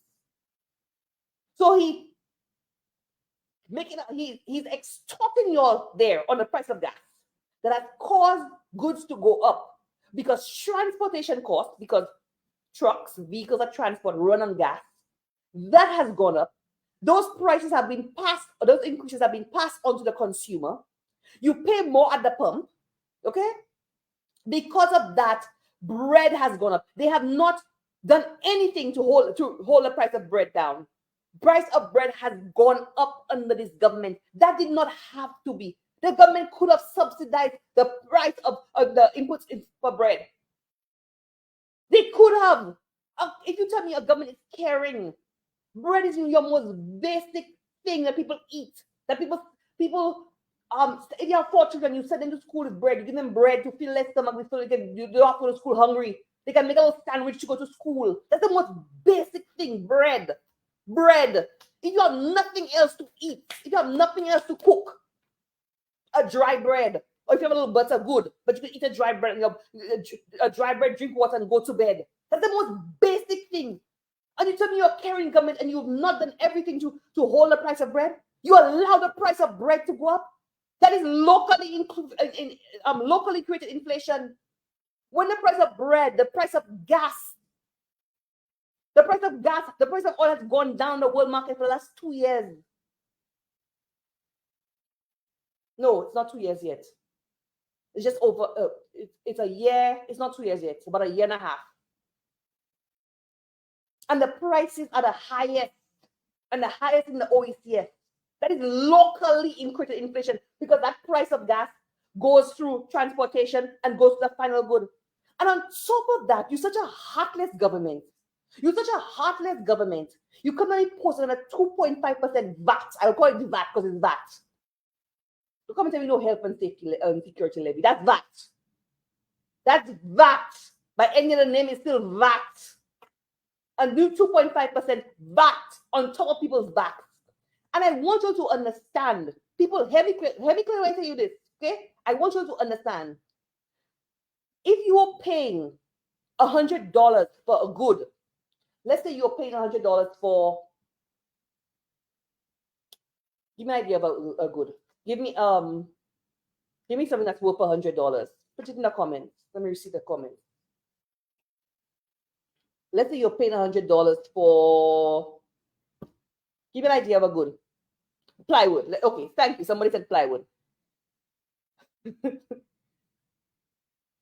So he's extorting y'all there on the price of gas that has caused goods to go up because transportation costs, because trucks, vehicles of transport run on gas, that has gone up. Those prices have been passed, or those increases have been passed on to the consumer. You pay more at the pump, okay? Because of that, bread has gone up. They have not done anything to hold the price of bread down. Price of bread has gone up under this government. That did not have to be. The government could have subsidized the price of the inputs for bread. They could have. If you tell me a government is caring, bread is your most basic thing that people eat. That people if you have 4 children, you send them to school with bread. You give them bread to fill their stomach so they don't have to go to school hungry. They can make a little sandwich to go to school. That's the most basic thing, bread. Bread. If you have nothing else to eat, if you have nothing else to cook, a dry bread. Or if you have a little butter, good. But you can eat a dry bread, a dry bread, drink water, and go to bed. That's the most basic thing. And you tell me you're carrying government and you've not done everything to hold the price of bread? You allow the price of bread to go up? That is locally created inflation. When the price of bread, the price of gas, the price of oil has gone down the world market for the last 2 years. No, it's not 2 years yet. It's just over, it's a year. It's not 2 years yet. It's about a year and a half. And the prices are the highest in the OECD. That is locally created inflation because that price of gas goes through transportation and goes to the final good. And on top of that, you're such a heartless government. You come and impose on a 2.5% VAT. I'll call it VAT because it's VAT. You come and tell me no health and safety and security levy. That's VAT. That's VAT. By any other name, it's still VAT. And do 2.5% VAT on top of people's backs. And I want you to understand, people, heavy clear when I tell you this, okay? I want you to understand. If you are paying $100 for a good, let's say you're paying $100 for Give me an idea of a good. Give me something that's worth $100. Put it in the comments. Let me see the comments. Let's say you're paying $100 for. Give me an idea of a good. Plywood. Okay, thank you. Somebody said plywood.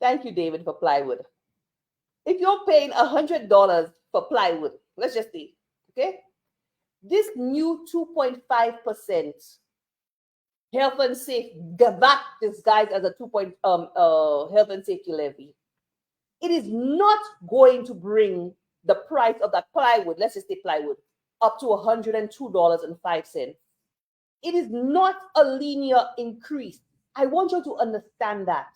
Thank you, David, for plywood. If you're paying $100 for plywood, let's just say, okay, this new 2.5% health and safety, that disguised as a 2 health and safety levy, it is not going to bring the price of that plywood, let's just say plywood, up to $102.05. It is not a linear increase. I want you to understand that.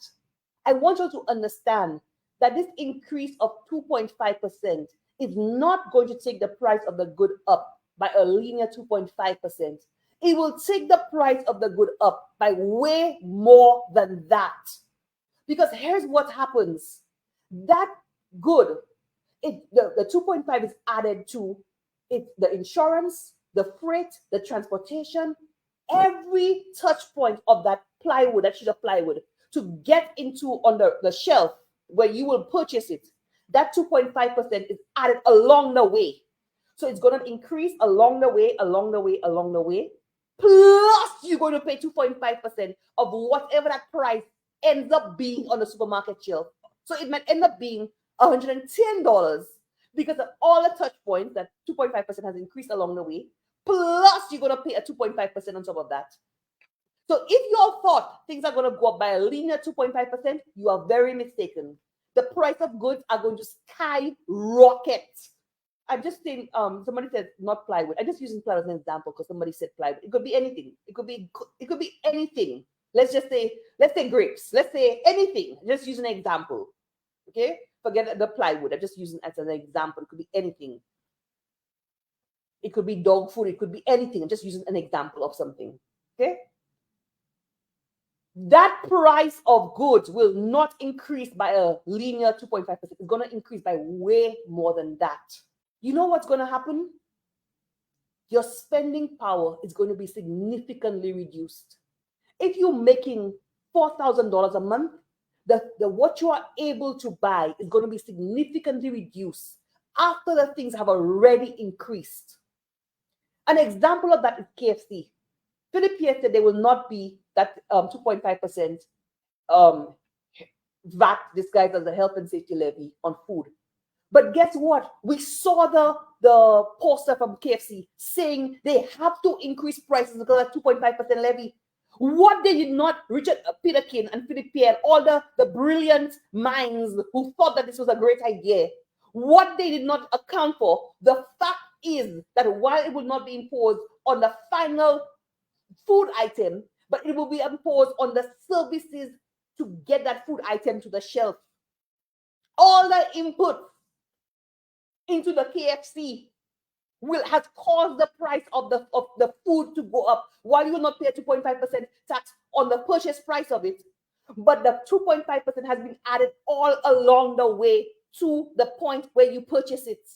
I want you to understand that this increase of 2.5% is not going to take the price of the good up by a linear 2.5%. It will take the price of the good up by way more than that. Because here's what happens. That good, the 2.5 is added to it, the insurance, the freight, the transportation, every touch point of that plywood, that sheet of plywood, to get into on the shelf where you will purchase it. That 2.5% is added along the way. So it's going to increase along the way. Plus, you're going to pay 2.5% of whatever that price ends up being on the supermarket shelf. So it might end up being $110 because of all the touch points that 2.5% has increased along the way. Plus, you're going to pay a 2.5% on top of that. So if you thought things are going to go up by a linear 2.5%, you are very mistaken. The price of goods are going to skyrocket. I'm just saying, somebody said not plywood. I'm just using plywood as an example because somebody said plywood. It could be anything. It could be anything. Let's say grapes. Let's say anything. Just use an example. Okay? Forget the plywood. I'm just using it as an example. It could be anything. It could be dog food. It could be anything. I'm just using an example of something. Okay? That price of goods will not increase by a linear 2.5%. It's going to increase by way more than that. You know what's going to happen? Your spending power is going to be significantly reduced. If you're making $4,000 a month, the what you are able to buy is going to be significantly reduced after the things have already increased. An example of that is KFC. Philip Pierre said there will not be that 2.5% VAT disguised as a health and safety levy on food. But guess what? We saw the poster from KFC saying they have to increase prices because of 2.5% levy. What they did not, Richard Peterkin and Philip Pierre, all the brilliant minds who thought that this was a great idea, what they did not account for, the fact is that while it will not be imposed on the final food item, but it will be imposed on the services to get that food item to the shelf. All the input into the KFC has caused the price of the food to go up, while you will not pay a 2.5% tax on the purchase price of it. But the 2.5% has been added all along the way to the point where you purchase it.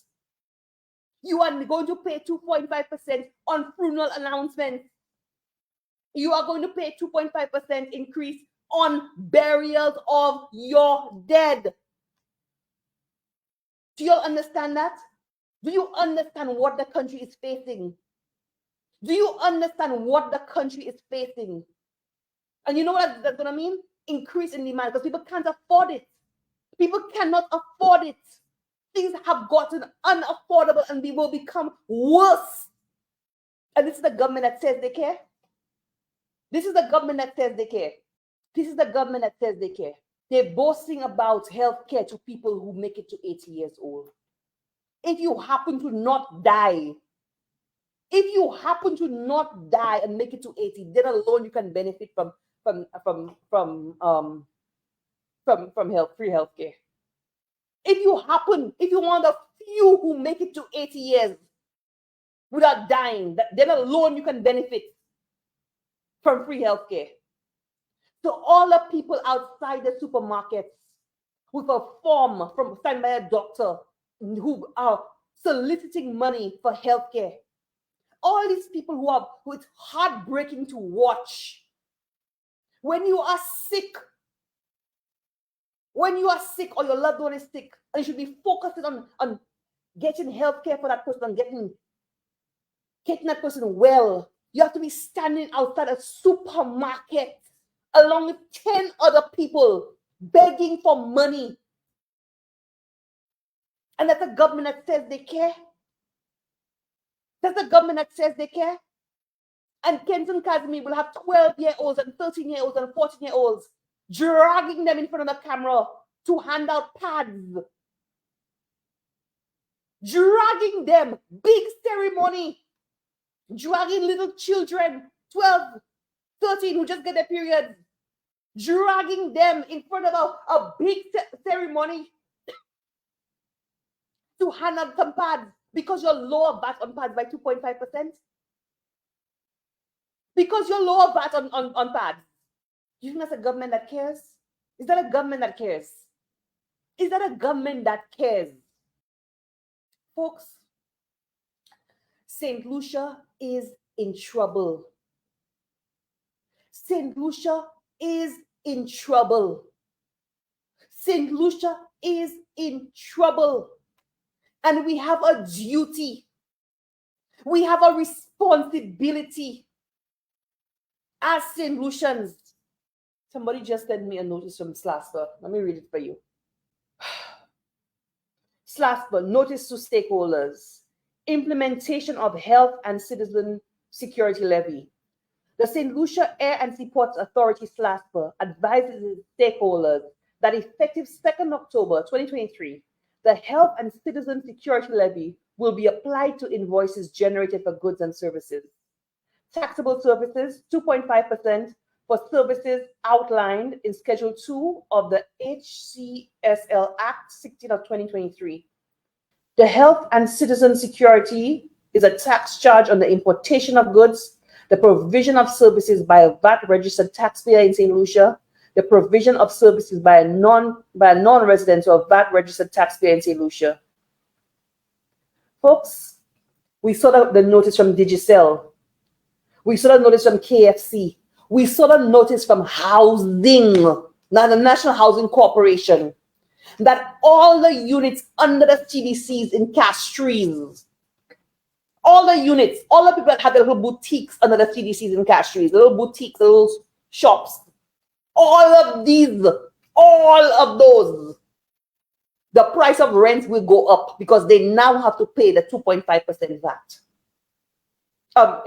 You are going to pay 2.5% on funeral announcements. You are going to pay 2.5% increase on burials of your dead. Do you all understand that? Do you understand what the country is facing? Do you understand what the country is facing? And you know what that's going to mean? Increase in demand, because people can't afford it. People cannot afford it. Things have gotten unaffordable and they will become worse. And this is the government that says they care. This is the government that says they care. This is the government that says they care. They're boasting about health care to people who make it to 80 years old. If you happen to not die, and make it to 80, then alone you can benefit from free health care. If you're one of the few who make it to 80 years without dying, then alone you can benefit from free health care. So all the people outside the supermarkets with a form signed by a doctor who are soliciting money for health care, all these people who it's heartbreaking to watch. When you are sick or your loved one is sick, and you should be focusing on getting health care for that person and getting that person well, you have to be standing outside a supermarket along with 10 other people begging for money. And that's a government that says they care. That's a government that says they care. And Kenton Kazmi will have 12-year-olds and 13-year-olds and 14-year-olds dragging them in front of the camera to hand out pads. Dragging them, big ceremony. Dragging little children, 12, 13, who just get their periods. Dragging them in front of a big ceremony to hand out some pads because you're lower VAT on pads by 2.5%. Because you're lower VAT on pads. You think that's a government that cares? Is that a government that cares? Is that a government that cares? Folks, St. Lucia is in trouble. St. Lucia is in trouble. St. Lucia is in trouble. And we have a duty. We have a responsibility as St. Lucians. Somebody just sent me a notice from Slasper. Let me read it for you. Slasper, notice to stakeholders. Implementation of Health and Citizen Security Levy. The St. Lucia Air and Seaports Authority, Slasper, advises its stakeholders that effective 2nd October 2023, the Health and Citizen Security Levy will be applied to invoices generated for goods and services. Taxable services, 2.5% for services outlined in Schedule 2 of the HCSL Act 16 of 2023. The Health and Citizen Security is a tax charge on the importation of goods, the provision of services by a VAT-registered taxpayer in St. Lucia, the provision of services by a non-resident or VAT-registered taxpayer in St. Lucia. Folks, we saw the notice from Digicel. We saw the notice from KFC. We saw the notice from Housing, now the National Housing Corporation, that all the units under the CDCs in Castries, all the units, all the people that have their little boutiques under the CDCs in Castries, little boutiques, little shops, all of those, the price of rent will go up because they now have to pay the 2.5% VAT. VAT,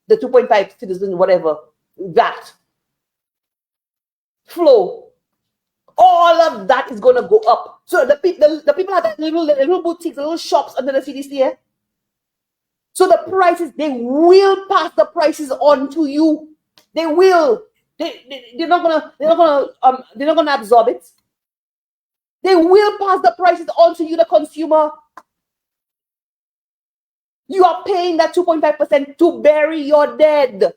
the 2.5 citizen, whatever, VAT. Flow. All of that is going to go up. So the people have that little boutiques, little shops under the CDC here. So the prices, they will pass the prices on to you. They will. They're not gonna absorb it. They will pass the prices on to you, the consumer. You are paying that 2.5% to bury your dead.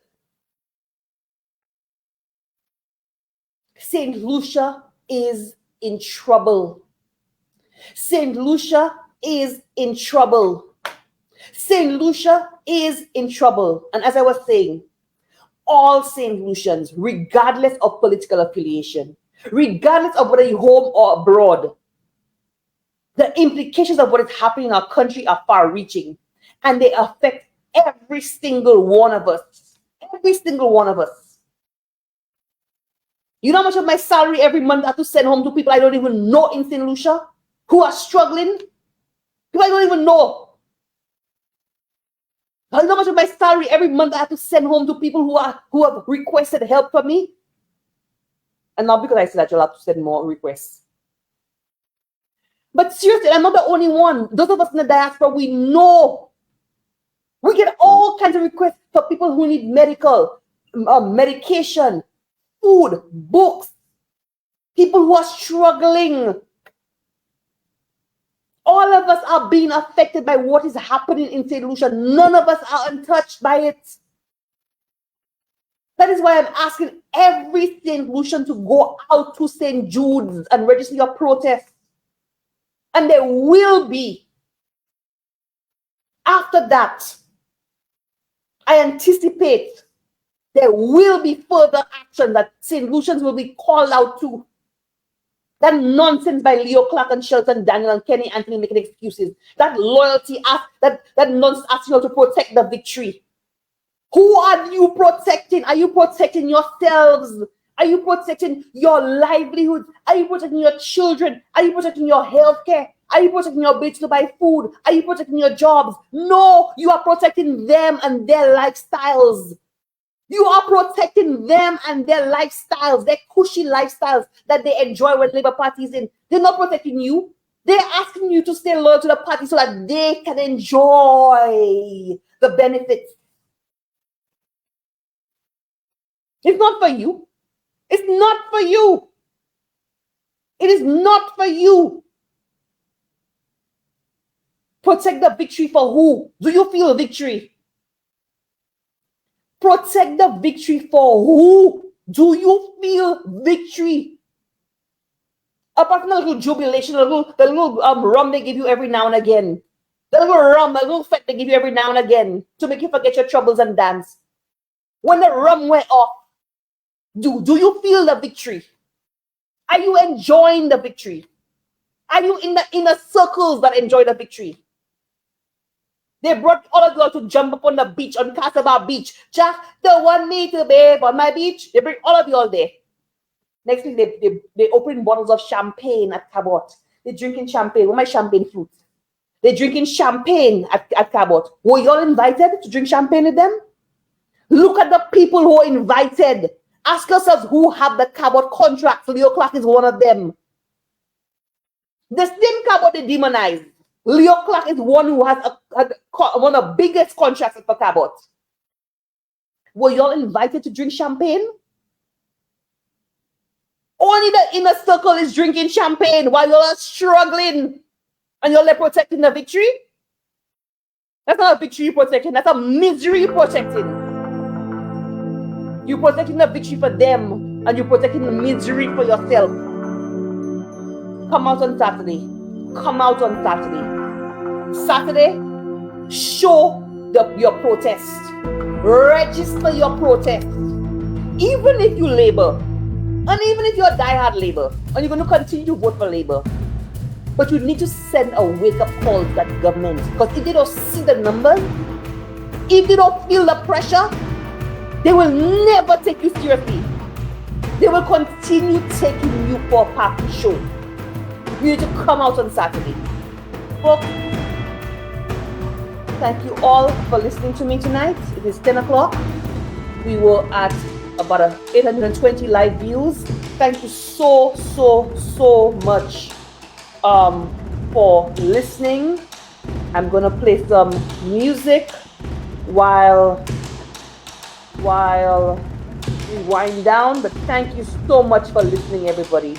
St. Lucia is in trouble. St. Lucia is in trouble. St. Lucia is in trouble. And as I was saying, all St. Lucians, regardless of political affiliation, regardless of whether you're home or abroad, the implications of what is happening in our country are far-reaching, and they affect every single one of us. Every single one of us. You know how much of my salary every month I have to send home to people I don't even know in St. Lucia who are struggling? People I don't even know. You know how much of my salary every month I have to send home to people who have requested help from me? And not because I said that you'll have to send more requests. But seriously, I'm not the only one. Those of us in the diaspora, we know. We get all kinds of requests for people who need medical, medication, food, books, people who are struggling. All of us are being affected by what is happening in St. Lucia. None of us are untouched by it. That is why I'm asking every St. Lucian to go out to St. Jude's and register your protest. And there will be After that, I anticipate there will be further action that St. Lucians will be called out to. That nonsense by Leo Clark and Shelton Daniel and Kenny Anthony making excuses. That loyalty, that nonsense asking you to protect the victory. Who are you protecting? Are you protecting yourselves? Are you protecting your livelihood? Are you protecting your children? Are you protecting your health care? Are you protecting your ability to buy food? Are you protecting your jobs? No, you are protecting them and their lifestyles. You are protecting them and their lifestyles, their cushy lifestyles that they enjoy when Labour Party is in. They're not protecting you. They're asking you to stay loyal to the party so that they can enjoy the benefits. It's not for you. It's not for you. It is not for you. Protect the victory for who? Do you feel victory? Protect the victory for who? Do you feel victory? Apart from the little jubilation, the little rum they give you every now and again. The little rum, the little fete they give you every now and again to make you forget your troubles and dance. When the rum went off, do you feel the victory? Are you enjoying the victory? Are you in the inner circles that enjoy the victory? They brought all of you out to jump up on the beach, on Casabah Beach. Jack, don't want me to bathe on my beach. They bring all of you all there. Next week, they open bottles of champagne at Cabot. They're drinking champagne. What my champagne fruit? They're drinking champagne at Cabot. Were you all invited to drink champagne with them? Look at the people who are invited. Ask yourselves who have the Cabot contract. Leo Clark is one of them. The same Cabot they demonize. Leo Clark is one who has one of the biggest contracts for Cabot. Were you all invited to drink champagne? Only the inner circle is drinking champagne while you're struggling and you're left protecting the victory. That's not a victory you're protecting, that's a misery you're protecting. You're protecting the victory for them and you're protecting the misery for yourself. Come out on Saturday. Come out on Saturday. Saturday, show your protest. Register your protest. Even if you labor, and even if you're a diehard Labour, and you're going to continue to vote for Labour, but you need to send a wake-up call to that government. Because if they don't see the numbers, if they don't feel the pressure, they will never take you seriously. They will continue taking you for a party show. You need to come out on Saturday. Folks, thank you all for listening to me tonight. It is 10 o'clock. We were at about 820 live views. Thank you so much for listening. I'm gonna play some music while we wind down, but thank you so much for listening, everybody.